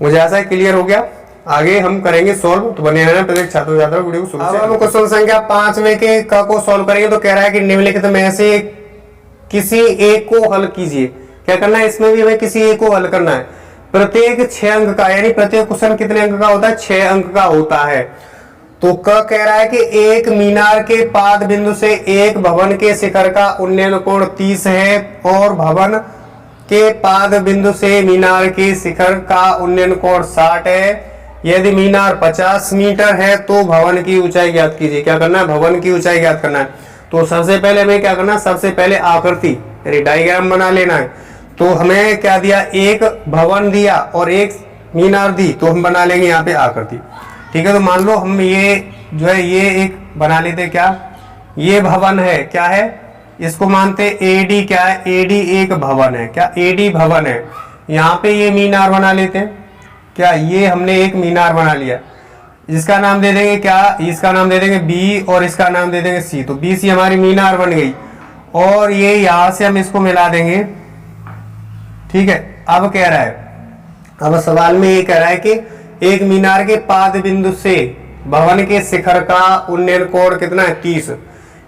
मुझे ऐसा है क्लियर हो गया। आगे हम करेंगे सॉल्व, तो बने रहना प्रत्येक छात्र छात्रा वीडियो को शुरू से। अब हम क्वेश्चन संख्या 5 में के का को सॉल्व करेंगे। तो कह रहा है कि निम्नलिखित में से किसी एक को हल कीजिए। क्या करना है, इसमें भी हमें किसी एक को हल करना है। प्रत्येक 6 अंक का, यानी प्रत्येक क्वेश्चन कितने अंक का होता है, 6 अंक का होता है। तो क कह रहा है कि एक मीनार के पाद बिंदु से एक भवन के शिखर का उन्नयन कोण 30 है और भवन के पाद बिंदु से मीनार के शिखर का उन्नयन कोण 60 है। यदि मीनार 50 मीटर है तो भवन की ऊंचाई ज्ञात कीजिए। क्या करना है, भवन की ऊंचाई ज्ञात करना है। तो सबसे पहले हमें क्या करना है, सबसे पहले आकृति यानी डायग्राम बना लेना है। तो हमें क्या दिया, एक भवन दिया और एक मीनार दी, तो हम बना लेंगे यहाँ पे आकृति, ठीक है। तो मान लो हम ये जो है ये एक बना लेते, क्या ये भवन है, क्या है, इसको मानते एडी, क्या है एडी एक भवन है, क्या एडी भवन है। यहाँ पे ये मीनार बना लेते हैं, क्या ये हमने एक मीनार बना लिया, इसका नाम दे देंगे क्या, इसका नाम दे देंगे बी और इसका नाम दे देंगे सी। तो बी सी हमारी मीनार बन गई और ये यहां से हम इसको मिला देंगे, ठीक है। अब कह रहा है, अब सवाल में ये कह रहा है कि एक मीनार के पाद बिंदु से भवन के शिखर का उन्नयन कोण कितना है, 30।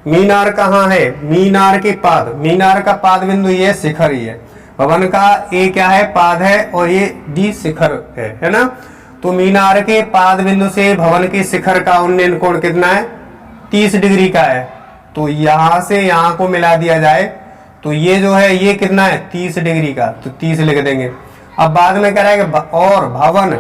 मीनार कहाँ है, मीनार के पाद, मीनार का पाद बिंदु ये शिखर ही है, भवन का ए क्या है, पाद है और ये डी शिखर है ना। तो मीनार के पाद बिंदु से भवन के शिखर का उन्नयन कोण कितना है, 30 डिग्री का है। तो यहां से यहां को मिला दिया जाए तो ये जो है ये कितना है, 30 डिग्री का, तो 30 लिख देंगे। अब बाद में कह रहा है कि और भवन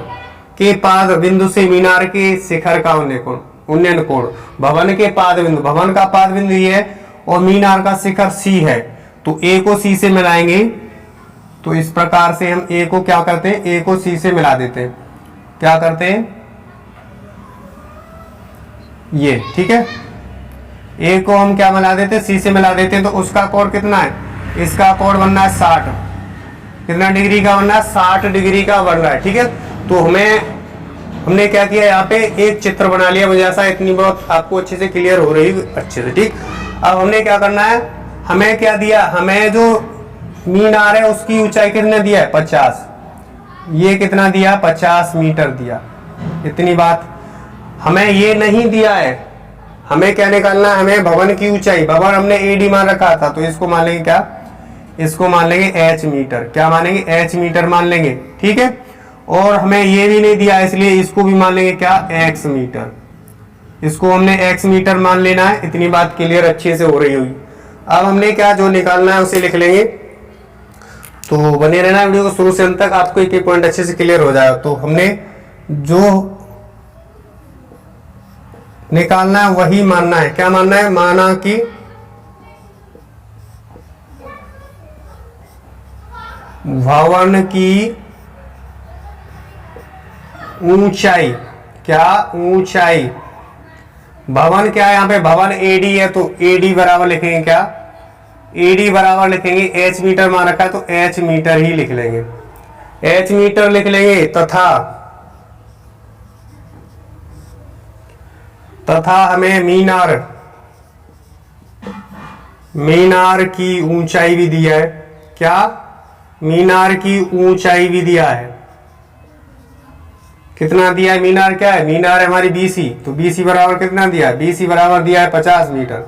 के पाद बिंदु से मीनार के शिखर का उन्नयन कोण, भवन के पाद बिंदु, भवन का पाद बिंदु ये है और मीनार का शिखर सी है, तो ए को सी से मिलाएंगे। तो इस प्रकार से हम ए को क्या करते हैं, ए को सी से मिला देते हैं, क्या करते हैं ये, ठीक है। ए को हम क्या मिला देते हैं, सी से मिला देते हैं। तो उसका कोण कितना है, इसका कोण बनना है 60, कितना डिग्री का बनना है, 60 डिग्री का बन रहा है, ठीक है। तो हमने क्या किया, यहाँ पे एक चित्र बना लिया। मुझे ऐसा इतनी बहुत आपको अच्छे से क्लियर हो रही है, अच्छे से, ठीक। अब हमने क्या करना है, हमें क्या दिया, हमें जो मीनार है उसकी ऊंचाई कितने दिया है, 50, ये कितना दिया, 50 मीटर दिया। इतनी बात, हमें ये नहीं दिया है, हमें क्या निकालना है, हमें भवन की ऊंचाई, भवन हमने एडी मान रखा था तो इसको मान लेंगे क्या, इसको मान लेंगे एच मीटर, क्या मानेंगे, एच मीटर मान लेंगे, ठीक है। और हमें ये भी नहीं दिया इसलिए इसको भी मान लेंगे क्या, एक्स मीटर, इसको हमने एक्स मीटर मान लेना है। इतनी बात क्लियर अच्छे से हो रही होगी। अब हमने क्या जो निकालना है उसे लिख लेंगे। तो बने रहना वीडियो को शुरू से अंत तक, आपको एक एक पॉइंट अच्छे से क्लियर हो जाएगा। तो हमने जो निकालना है वही मानना है, क्या मानना है, माना कि भवन की ऊंचाई, क्या ऊंचाई, भवन क्या है, यहाँ पे भवन एडी है तो एडी बराबर लिखेंगे क्या, एडी बराबर लिखेंगे, एच मीटर मान रखा है तो एच मीटर ही लिख लेंगे, एच मीटर लिख लेंगे। तथा हमें मीनार की ऊंचाई भी दिया है, क्या, मीनार की ऊंचाई भी दिया है, कितना दिया है, मीनार क्या है, मीनार है हमारी बीसी, तो बीसी बराबर कितना दिया है, बीसी बराबर दिया है 50 मीटर,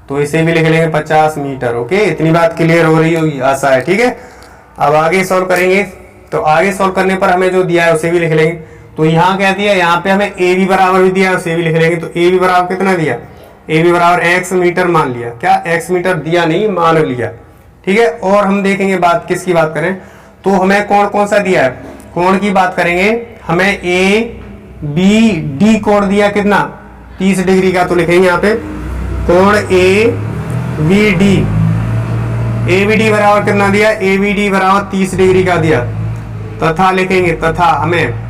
तो इसे भी लिख लेंगे 50 मीटर। ओके, इतनी बात क्लियर हो रही होगी, आशा है, ठीक है। अब आगे सॉल्व करेंगे, तो आगे सॉल्व करने पर हमें जो दिया है उसे भी लिख लेंगे। तो यहाँ क्या दिया, यहाँ पे हमें ए बी बराबर भी दिया है, उसे भी लिख लेंगे। तो ए बी बराबर कितना दिया, ए बी बराबर एक्स मीटर मान लिया, क्या एक्स मीटर दिया नहीं, मान लिया, ठीक है। और हम देखेंगे बात किसकी बात करें, तो हमें कोण कौन सा दिया है, कोण की बात करेंगे। हमें ए बी डी कोण दिया कितना, 30 डिग्री का, तो लिखेंगे यहाँ पे कोण A B D, A B D बराबर कितना दिया, ए बी डी बराबर 30 डिग्री का दिया। तथा लिखेंगे, तथा हमें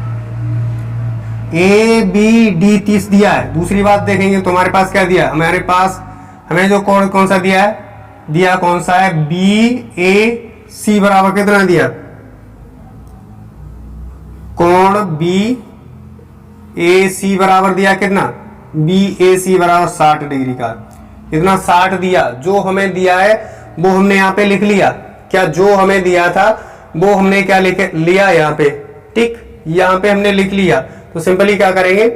ए बी डी 30 दिया है। दूसरी बात देखेंगे तो हमारे पास क्या दिया, हमारे पास हमें जो कोण कौन सा दिया है, दिया कौन सा है, बी ए सी बराबर कितना दिया, कोण बी ए सी बराबर दिया कितना, बी ए सी बराबर 60 डिग्री का, कितना 60 दिया। जो हमें दिया है वो हमने यहाँ पे लिख लिया, क्या जो हमें दिया था वो हमने क्या लिख लिया यहाँ पे, ठीक, यहाँ पे हमने लिख लिया। तो सिंपली क्या करेंगे,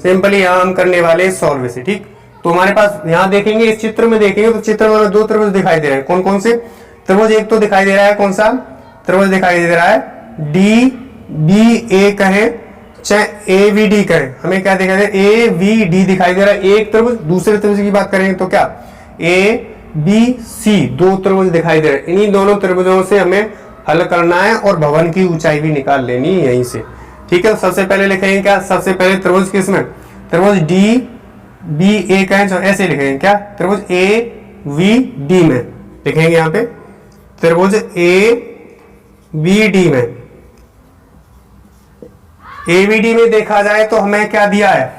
सिंपली यहाँ हम करने वाले सॉल्व से, ठीक। तो हमारे पास यहाँ देखेंगे, इस चित्र में देखेंगे तो चित्र में दो त्रिभुज दिखाई दे रहे हैं। कौन कौन से त्रिभुज, एक तो दिखाई दे रहा है, कौन सा त्रिभुज दिखाई दे रहा है, डी बी ए कहे चाहे ए वी डी कहे, हमें क्या दिखाई दे, ए वी डी दिखाई दे रहा है एक त्रिभुज। दूसरे त्रिभुज की बात करेंगे तो क्या, ए बी सी, दो त्रिभुज दिखाई दे रहे हैं। इन्हीं दोनों त्रिभुजों से हमें हल करना है और भवन की ऊंचाई भी निकाल लेनी है यहीं से, ठीक है। तो सबसे पहले लिखेंगे क्या, सबसे पहले त्रिभुज किसमें, त्रिभुज डी बी ए कहें तो ऐसे लिखेंगे क्या, त्रिभुज ए वी डी में लिखेंगे, यहाँ पे त्रिभुज ए बी डी में, ए बी डी में देखा जाए तो हमें क्या दिया है,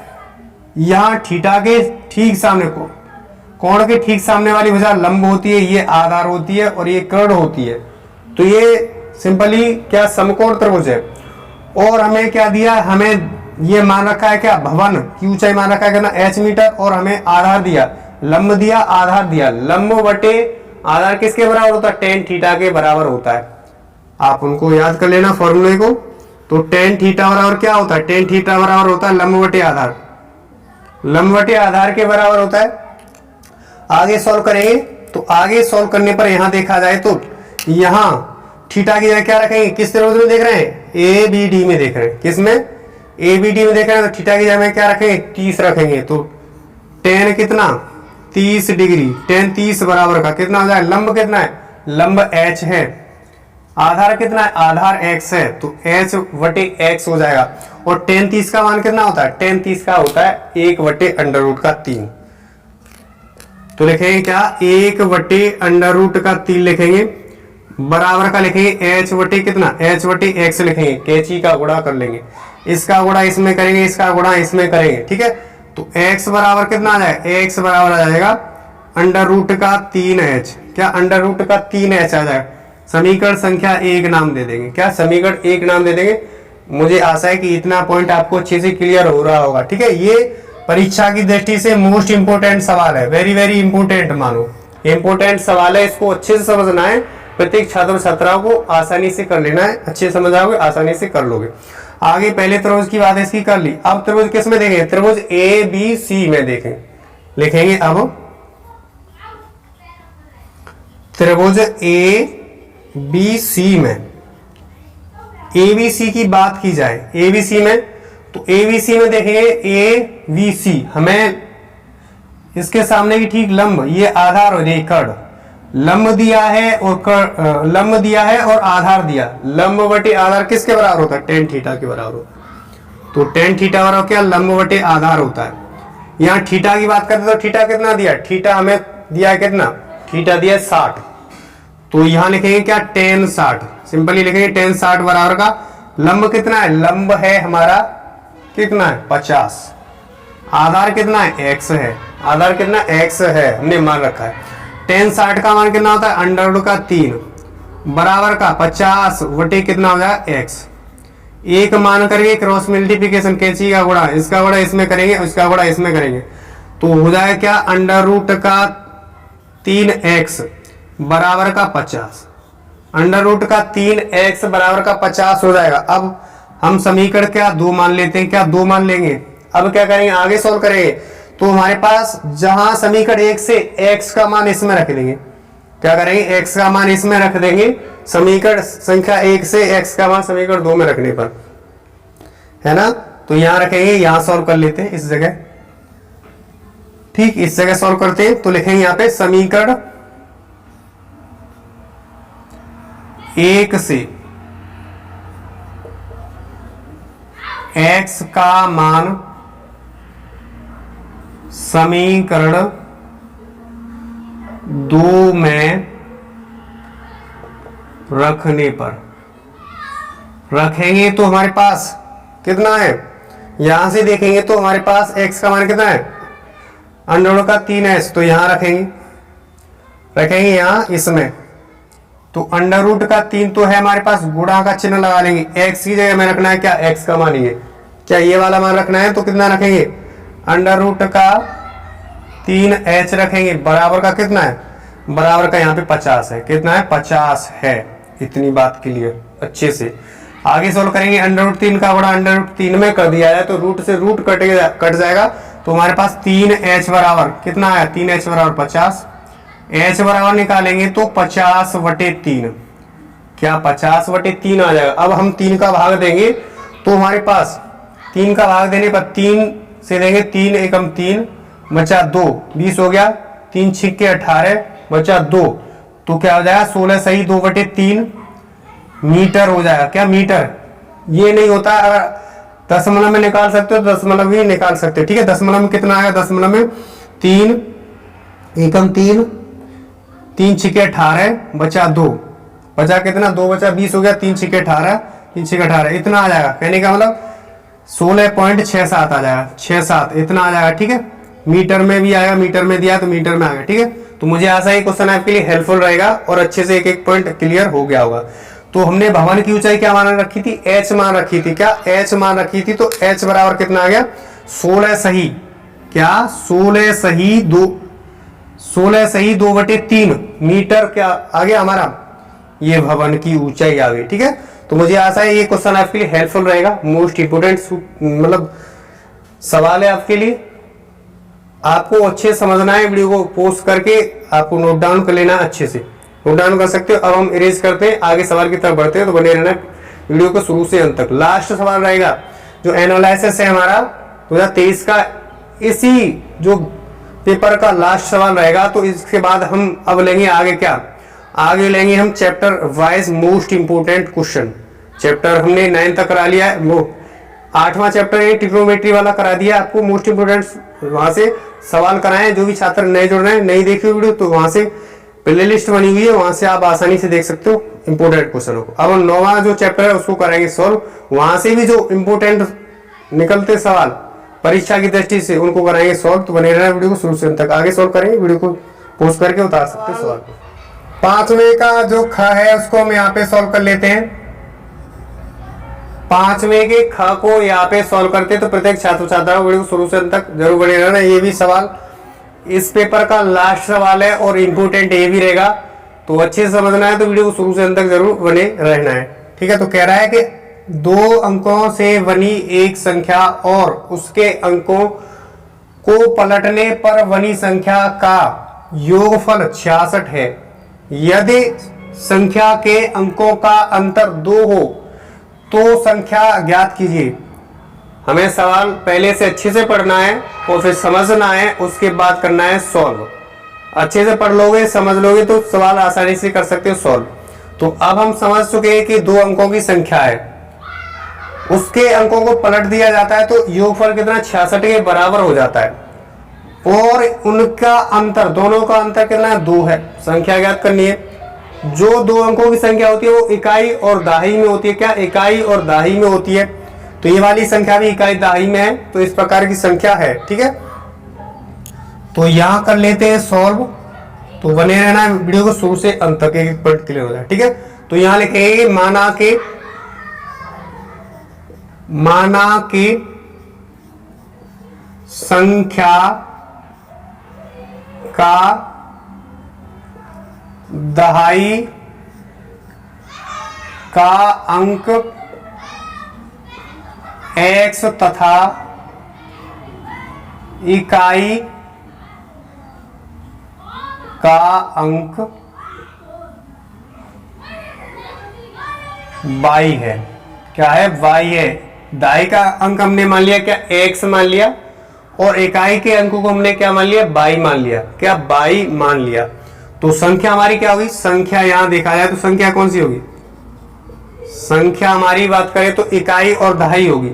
यहां थीटा के ठीक सामने को, कोण के ठीक सामने वाली भुजा लंब होती है, ये आधार होती है और ये कर्ण होती है। तो ये सिंपली क्या समकोण त्रिभुज है। और हमें क्या दिया, हमें ये मान रखा है क्या, भवन की ऊंचाई मान रखा है कितना, h मीटर, और हमें आधार दिया, लंब दिया, आधार दिया। लंब बटे आधार किसके बराबर होता है, टेन थीटा के बराबर होता है। आप उनको याद कर लेना फॉर्मूले को। तो टेन थीटा बराबर क्या होता है, टेन थीटा बराबर होता है लंब बटे आधार, लंब बटे आधार के बराबर होता है। आगे सॉल्व करेंगे तो आगे सॉल्व करने पर यहां देखा जाए तो यहां थीटा की जगह क्या रखेंगे, किस त्रिभुज में देख रहे हैं, ए बी डी में देख रहे हैं, किसमें, ए बी डी में देख रहे हैं। तो थीटा की जगह में क्या रखेंगे, 30 रखेंगे। तो टेन कितना, 30 डिग्री, टेन 30 बराबर का कितना हो जाए, लंब कितना है, लंब h है, आधार कितना है, आधार x है, तो h बटे x हो जाएगा। और टेन 30 का मान कितना होता है, टेन 30 का होता है 1 बटे अंडर रूट का 3। तो लिखेंगे क्या, 1 बटे अंडर रूट का 3 लिखेंगे, बराबर का लिखेंगे h बटे कितना, h बटे x लिखेंगे, कैंची का गुणा कर लेंगे, इसका गुणा इसमें करेंगे, इसका गुणा इसमें करेंगे, ठीक है। तो x बराबर कितना आ जाएगा, x बराबर आ जाएगा अंडर रूट का 3h, क्या अंडर रूट का 3h आ जाएगा। समीकरण संख्या 1 नाम दे देंगे, क्या समीकरण 1 नाम दे देंगे। मुझे आशा है कि इतना पॉइंट आपको अच्छे से क्लियर हो रहा होगा, ठीक है। ये परीक्षा की दृष्टि से मोस्ट इंपोर्टेंट सवाल है, वेरी वेरी इंपोर्टेंट, मानो इंपोर्टेंट सवाल है, इसको अच्छे से समझना है। प्रत्येक छात्र छात्राओं को आसानी से कर लेना है, अच्छे समझ आओगे आसानी से कर लोगे। आगे पहले त्रिभुज की बात इसकी कर ली, अब त्रिभुज किस में देखेंगे, त्रिभुज ए बी सी में देखें, लिखेंगे अब त्रिभुज ए बी सी में। ए बी सी की बात की जाए, ए बी सी में, तो ए बी सी में देखेंगे ए बी सी, हमें इसके सामने की ठीक लंब, ये आधार और ये कर्ण, लंब दिया है और लंब दिया है और आधार दिया, लंब बटे आधार किसके बराबर होता है, टेन थीटा के बराबर होता है। तो टेन थीटा बराबर क्या, लंब बटे आधार होता है। यहाँ थीटा की बात करते तो थीटा कितना दिया, थीटा हमें दिया कितना, थीटा दिया 60। तो यहां लिखेंगे क्या, टेन 60, सिंपली लिखेंगे टेन 60 बराबर का लंब कितना है, लंब है हमारा कितना है 50, आधार कितना है x है, आधार कितना x है हमने मान रखा है। टेन 60 का मान कितना होता है, अंडर रूट का 3 बराबर का 50 बटे कितना हो जाएगा x, एक मान करके क्रॉस मल्टीप्लिकेशन, कैंची का गुणा, इसका गुणा इसमें करेंगे, इसका गुणा इसमें करेंगे, तो हो जाएगा क्या, अंडर रूट का 3x बराबर का 50, अंडर रूट का 3x बराबर का 50 हो जाएगा। अब हम समीकरण क्या 2 मान लेते हैं, क्या 2 मान लेंगे। अब क्या करेंगे, आगे सोल्व करेंगे तो हमारे पास जहां समीकरण 1 से x का मान इसमें रख देंगे, क्या करेंगे, x का मान इसमें रख देंगे, समीकरण संख्या 1 से x का मान समीकरण 2 में रखने पर, है ना। तो यहां रखेंगे, यहां सॉल्व कर लेते हैं इस जगह, ठीक, इस जगह सॉल्व करते हैं। तो लिखेंगे यहां पे समीकरण 1 से x का मान समीकरण 2 में रखने पर रखेंगे तो हमारे पास कितना है, यहां से देखेंगे तो हमारे पास x का मान कितना है, अंडर रूट का 3h, तो यहां रखेंगे, रखेंगे यहां इसमें, तो अंडर रूट का 3 तो है हमारे पास, गुणा का चिन्ह लगा लेंगे, एक्स की जगह में रखना है क्या, एक्स का मान, ये क्या ये वाला मान रखना है, तो कितना रखेंगे, अंडर रूट का 3h रखेंगे, बराबर का कितना है, बराबर का यहाँ पे 50 है, कितना है 50 है। इतनी बात के लिए अच्छे से आगे सोल्व करेंगे। अंडर रूट 3 का गुणा अंडर रूट 3 में कर दिया जाए तो रूट से रूट कट जाएगा, तो हमारे पास 3h बराबर कितना आया, 3h बराबर 50, h बराबर निकालेंगे तो 50/3, क्या 50/3 आ जाएगा। अब हम 3 का भाग देंगे तो हमारे पास 3 का भाग देने पर 3 से देंगे, 3 एकम 3 बचा 2, 20 हो गया, 3 छिक्के 18 बचा 2, तो क्या हो जाएगा 16 सही 2/3 मीटर हो जाएगा, क्या मीटर। ये नहीं होता, अगर दशमलव में निकाल सकते हो तो दशमलव भी निकाल सकते हो, ठीक है। दशमलव में कितना आएगा, दशमलव में 3 एकम 3, 3 छिके 18 बचा 2, बचा कितना 2 बचा 20 हो गया, 3 छिके 18, 3 छिके 18 इतना आ जाएगा, कहने का मतलब 16.67 आ जाएगा, 67 इतना आ जाएगा, ठीक है। मीटर में भी आएगा, मीटर में दिया तो मीटर में आ गया, ठीक है। तो मुझे आशा है क्वेश्चन आपके लिए हेल्पफुल रहेगा और अच्छे से एक एक पॉइंट क्लियर हो गया होगा। तो हमने भवन की ऊंचाई क्या मान रखी थी, h मान रखी थी, क्या h मान रखी थी, तो h बराबर कितना आ गया 16 सही, क्या 16 सही 2/3 मीटर क्या आ गया हमारा, ये भवन की ऊंचाई आ गई, ठीक है। तो मुझे आशा है ये क्वेश्चन आपके लिए हेल्पफुल रहेगा, मोस्ट इंपोर्टेंट मतलब सवाल है आपके लिए। आपको अच्छे समझना है, वीडियो को पोस्ट करके आपको नोट डाउन कर लेना, अच्छे से नोट डाउन कर सकते हो। अब हम इरेज करते हैं, आगे सवाल की तरफ बढ़ते हैं, तो बने रहना वीडियो को शुरू से अंत तक। लास्ट सवाल रहेगा जो एनालिसिस है हमारा 2023 का, इसी जो पेपर का लास्ट सवाल रहेगा। तो इसके बाद हम अब लेंगे आगे क्या, आगे लेंगे हम chapter wise most important question. Chapter हमने 9 तक करा लिया है, वो 8वां चैप्टर है ट्रिग्नोमेट्री वाला करा दिया आपको, मोस्ट इंपोर्टेंट वहां से सवाल कराए। जो भी छात्र नए जुड़ रहे हैं, नहीं देखे वीडियो, तो वहां से प्ले लिस्ट बनी हुई है, वहां से आप आसानी से देख सकते हो इंपोर्टेंट क्वेश्चनों को। अब हम 9वां जो चैप्टर है उसको कराएंगे सॉल्व, वहां से भी जो इंपोर्टेंट निकलते सवाल परीक्षा की दृष्टि से उनको कराएंगे सॉल्व। तो बने रहना वीडियो को शुरू से अंत तक, आगे सॉल्व करेंगे, वीडियो को पोस्ट करके उतार सकते हैं सवाल को। 5वें का जो ख है उसको हम यहाँ पे सॉल्व कर लेते हैं। 5वें के ख को यहाँ पे सॉल्व करते हैं, तो प्रत्येक छात्र छात्रा वीडियो को शुरू से अंत तक जरूर बने रहना। ये भी सवाल इस पेपर का लास्ट सवाल है और इंपोर्टेंट ये भी रहेगा, तो अच्छे से समझना है, तो वीडियो को शुरू से अंत तक जरूर बने रहना है, ठीक है। तो कह रहा है कि 2 अंकों से बनी एक संख्या और उसके अंकों को पलटने पर बनी संख्या का योगफल 66 है। यदि संख्या के अंकों का अंतर 2 हो तो संख्या ज्ञात कीजिए। हमें सवाल पहले से अच्छे से पढ़ना है और फिर समझना है, उसके बाद करना है सॉल्व। अच्छे से पढ़ लोगे, समझ लोगे तो सवाल आसानी से कर सकते हो सॉल्व। तो अब हम समझ चुके हैं कि 2 अंकों की संख्या है, उसके अंकों को पलट दिया जाता है तो योगफल कितना 66 के बराबर हो जाता है, और उनका अंतर, दोनों का अंतर कितना है 2 है। संख्या ज्ञात करनी है। जो 2 अंकों की संख्या होती है वो इकाई और दहाई में होती है, क्या इकाई और दहाई में होती है। तो ये वाली संख्या भी इकाई दहाई में है, तो इस प्रकार की संख्या है, ठीक है। तो यहां कर लेते हैं सॉल्व, तो बने रहना वीडियो को शुरू से अंत तक, एक पॉइंट क्लियर हो जाए, ठीक है। तो यहां लिखेंगे माना के संख्या का दहाई का अंक x तथा इकाई का अंक y है। क्या है, y है। दहाई का अंक हमने मान लिया क्या, x मान लिया, और इकाई के अंकों को हमने क्या मान लिया, y मान लिया, क्या y मान लिया। तो संख्या हमारी क्या होगी, संख्या यहां देखा जाए तो संख्या कौन सी होगी, संख्या हमारी बात करें तो इकाई और दहाई होगी।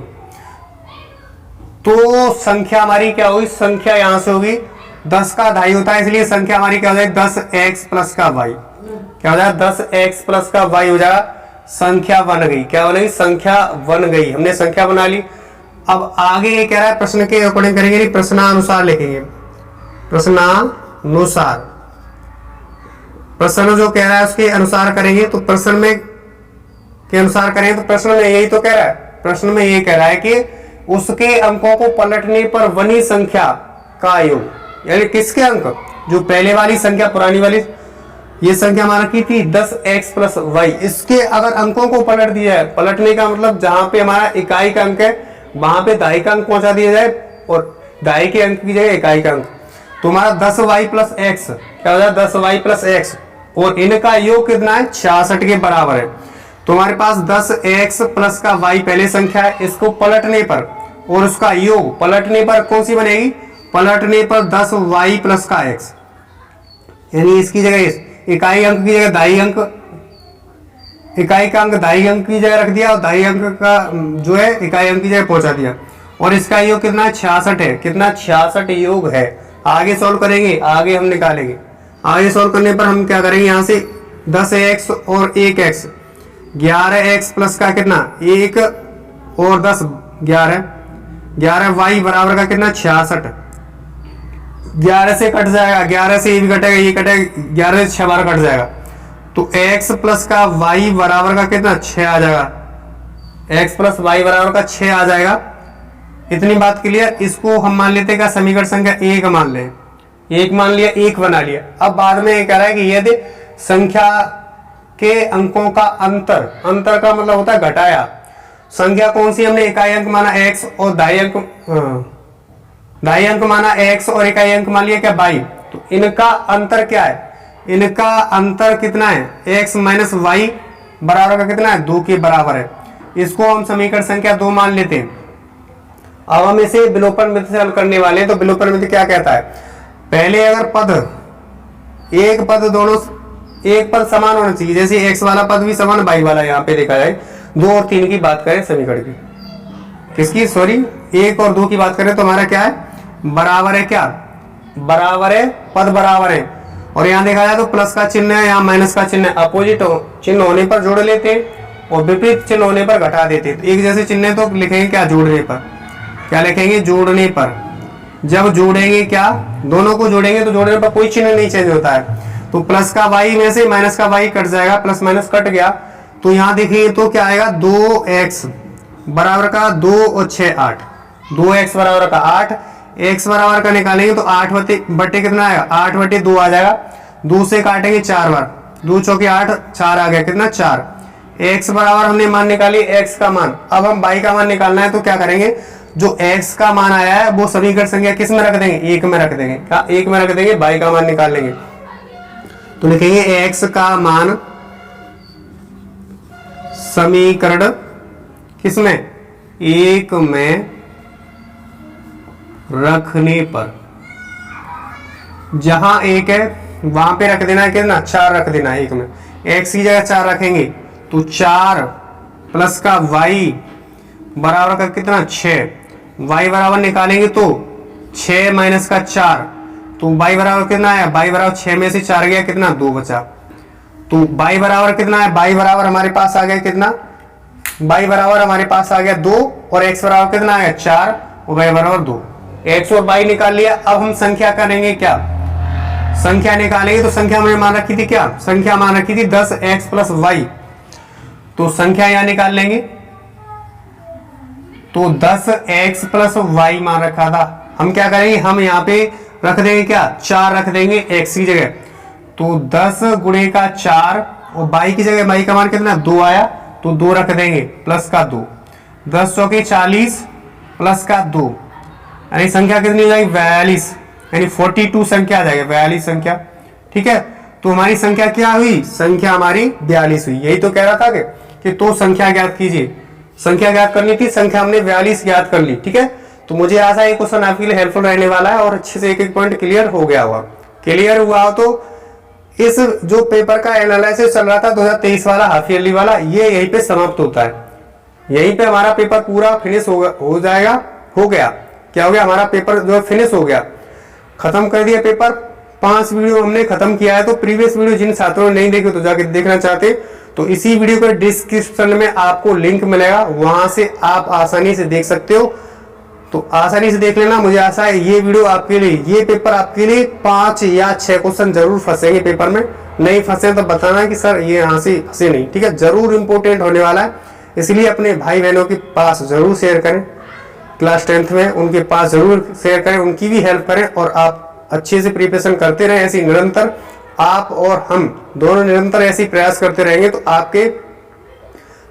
तो संख्या हमारी क्या होगी, संख्या यहां से होगी 10 का दहाई होता है, इसलिए संख्या हमारी क्या हो जाएगी 10x प्लस का y, क्या हो जाएगा 10x प्लस का y हो जाएगा, संख्या बन गई, क्या बनेगी, संख्या बन गई। हमने संख्या बना ली। अब आगे ये कह रहा है प्रश्न के अकॉर्डिंग करेंगे, नहीं प्रश्नानुसार लिखेंगे, प्रश्नानुसार। प्रश्न जो कह रहा है उसके अनुसार करेंगे, तो प्रश्न में के अनुसार करें तो प्रश्न में यही तो कह रहा है, प्रश्न में ये कह रहा है कि उसके अंकों को पलटने पर बनी संख्या का योग, यानी किसके अंक, जो पहले वाली संख्या पुरानी वाली ये संख्या हमारा की थी 10x प्लस वाई, इसके अगर अंकों को पलट दिया है, पलटने का मतलब जहां पे हमारा इकाई का अंक है वहां पे दाई का अंक पहुंचा दिया जाए और दाई के अंक की जगह इकाई का अंक, तो हमारा 10y प्लस एक्स क्या हो जाए 10y प्लस एक्स, और इनका योग कितना है 66 के बराबर है। तो हमारे पास 10x प्लस का y पहले संख्या है, इसको पलटने पर और उसका योग पलटने पर कौन सी बनेगी, पलटने पर 10y प्लस का x, यानी इसकी जगह इकाई अंक की जगह दाई अंक, इकाई का अंक दाई अंक की जगह रख दिया और दाई अंक का जो है इकाई अंक की जगह पहुंचा दिया, और इसका योग कितना 66 है, कितना 66 योग है। आगे सॉल्व करेंगे, आगे हम निकालेंगे, आगे सॉल्व करने पर हम क्या करेंगे, यहां से 10x और 1x 11x प्लस का कितना 1 और 10 11 y बराबर का कितना 66, 11 से कट जाएगा, 11 से ये भी कटेगा, ये कटेगा, 11 से 6 बार कट जाएगा, तो x प्लस का y बराबर का कितना 6 आ जाएगा, x प्लस y बराबर का 6 आ जाएगा। इतनी बात क्लियर। इसको हम मान लेते हैं समीकरण संख्या 1 मान ले, 1 मान लिया, 1 बना लिया। अब बाद में ये कह रहा है कि यदि संख्या के अंकों का अंतर, अंतर का मतलब होता है घटाया, संख्या कौन सी हमने इकाई अंक माना x और दाई अंक माना x और इकाई अंक मान लिया क्या y, तो इनका अंतर क्या है, इनका अंतर कितना है x माइनस वाई बराबर का कितना है 2 के बराबर है। इसको हम समीकरण संख्या 2 मान लेते हैं। अब हम इसे विलोपन मित्र से हल करने वाले हैं। तो विलोपन मित्र क्या कहता है, पहले अगर पद एक पद दोनों एक पद समान होना चाहिए, जैसे x वाला पद भी समान y वाला यहाँ पे देखा जाए, 2 और 3 की बात करें समीकरण की, किसकी सॉरी 1 और 2 की बात करें तो हमारा क्या है बराबर है, क्या बराबर है, पद बराबर है, और यहाँ देखा जाए तो प्लस का चिन्ह है, यहाँ माइनस का चिन्ह है, अपोजिट चिन्ह होने पर जोड़ लेते हैं और विपरीत चिन्ह होने पर घटा देते हैं। तो एक जैसे चिन्ह है तो लिखेंगे क्या जोड़ने पर, क्या लिखेंगे जोड़ने पर। जब जोड़ेंगे क्या दोनों को जोड़ेंगे तो जोड़ने पर कोई चिन्ह नहीं चेंज होता है, तो प्लस का y में से माइनस का y कट जाएगा, प्लस माइनस कट गया, तो यहाँ देखिए तो क्या आएगा 2x बराबर का 2 और 6 8, 2x बराबर का 8, x बराबर का निकालेंगे तो 8 बटे कितना आएगा 8 बटे 2 आ जाएगा, 2 से काटेंगे 4 बार, 2 चौके 8 4 आ गया कितना 4। x बराबर हमने मान निकाली x का मान, अब हम y का मान निकालना है तो क्या करेंगे, जो x का मान आया है वो समीकरण संख्या किस में रख देंगे 1 में रख देंगे, क्या 1 में रख देंगे, y का मान निकाल लेंगे तो लिखेंगे x का मान समीकरण किसमें 1 में रखने पर, जहां 1 है वहां पे रख देना है कितना 4 रख देना है, 1 में x की जगह 4 रखेंगे तो 4 प्लस का y बराबर का कितना 6, y बराबर निकालेंगे तो 6 माइनस का 4, तो y बराबर कितना है, y बराबर 6 में से 4 गया कितना 2 बचा, तो y बराबर कितना है, y बराबर हमारे पास आ गया कितना, y बराबर हमारे पास आ गया 2 और x बराबर कितना आया 4 और y बराबर 2, x और y निकाल लिया। अब हम संख्या करेंगे क्या, संख्या निकालेंगे तो संख्या हमने मान रखी थी क्या, संख्या मान रखी थी 10x प्लस वाई, तो संख्या यहां निकाल लेंगे तो 10x प्लस वाई मान रखा था, हम क्या करेंगे हम यहाँ पे रख देंगे क्या 4 रख देंगे x की जगह, तो 10 गुणे का 4 और y की जगह y का मान कितना 2 आया तो 2 रख देंगे प्लस का 2, 10 चौके 40 प्लस का 2, यानी संख्या कितनी हो जाएगी 42, यानी 42 संख्या आ जाएगी 42 संख्या, ठीक है। तो हमारी संख्या क्या हुई, संख्या हमारी 42 हुई। यही तो कह रहा था कि तो संख्या ज्ञात कीजिए, संख्या ज्ञात करनी थी, संख्या हमने 42 ज्ञात कर ली, ठीक है। तो मुझे आशा है क्वेश्चन आपके लिए हेल्पफुल रहने वाला है और अच्छे से एक एक पॉइंट क्लियर हो गया होगा। क्लियर हुआ हो तो इस जो पेपर का एनालिसिस चल रहा था 2023 वाला हाफ ईयरली वाला, ये यहीं पे समाप्त होता है, यहीं पे हमारा पेपर पूरा फिनिश हो जाएगा, हो गया, क्या हो गया हमारा पेपर जो फिनिश हो गया, खत्म कर दिया पेपर। 5 वीडियो हमने खत्म किया है, तो प्रीवियस वीडियो जिन छात्रों ने नहीं देखे तो जाके देखना चाहते तो इसी वीडियो के डिस्क्रिप्शन में आपको लिंक मिलेगा, वहां से आप आसानी से देख सकते हो, तो आसानी से देख लेना। मुझे आशा है ये वीडियो आपके लिए, ये पेपर आपके लिए 5 या 6 क्वेश्चन जरूर फंसेंगे पेपर में, नहीं फंसे तो बताना कि सर ये यहाँ से फंसे नहीं, ठीक है। जरूर इंपॉर्टेंट होने वाला है, इसलिए अपने भाई बहनों के पास जरूर शेयर करें, क्लास 10th में उनके पास जरूर शेयर करें, उनकी भी हेल्प करें और आप अच्छे से प्रिपरेशन करते रहें। ऐसी निरंतर आप और हम दोनों निरंतर ऐसी प्रयास करते रहेंगे तो आपके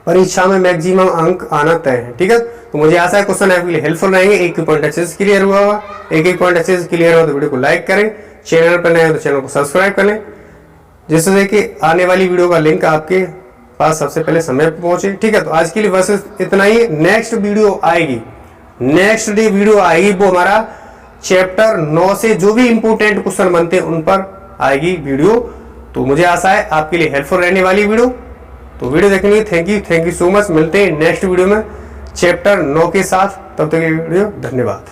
परीक्षा में मैक्सिमम अंक आना तय है, ठीक है। तो मुझे आशा है क्वेश्चन आपके लिए हेल्पफुल रहेंगे। एक पॉइंट अच्छे से क्लियर हुआ होगा, एक पॉइंट अच्छे से क्लियर हुआ तो वीडियो को लाइक करें, चैनल पर नए हो तो चैनल को सब्सक्राइब कर लें, जिससे कि आने वाली वीडियो का लिंक आपके पास सबसे पहले समय पर पहुंचे, ठीक है। तो आज के लिए बस इतना ही। नेक्स्ट वीडियो आएगी, नेक्स्ट डे वीडियो आएगी, वो हमारा चैप्टर 9 से जो भी इंपोर्टेंट क्वेश्चन बनते हैं उन पर आएगी वीडियो। तो मुझे आशा है आपके लिए हेल्पफुल रहने वाली वीडियो। तो वीडियो देखने के लिए थैंक यू सो मच। मिलते हैं नेक्स्ट वीडियो में चैप्टर 9 के साथ, तब तक के वीडियो धन्यवाद।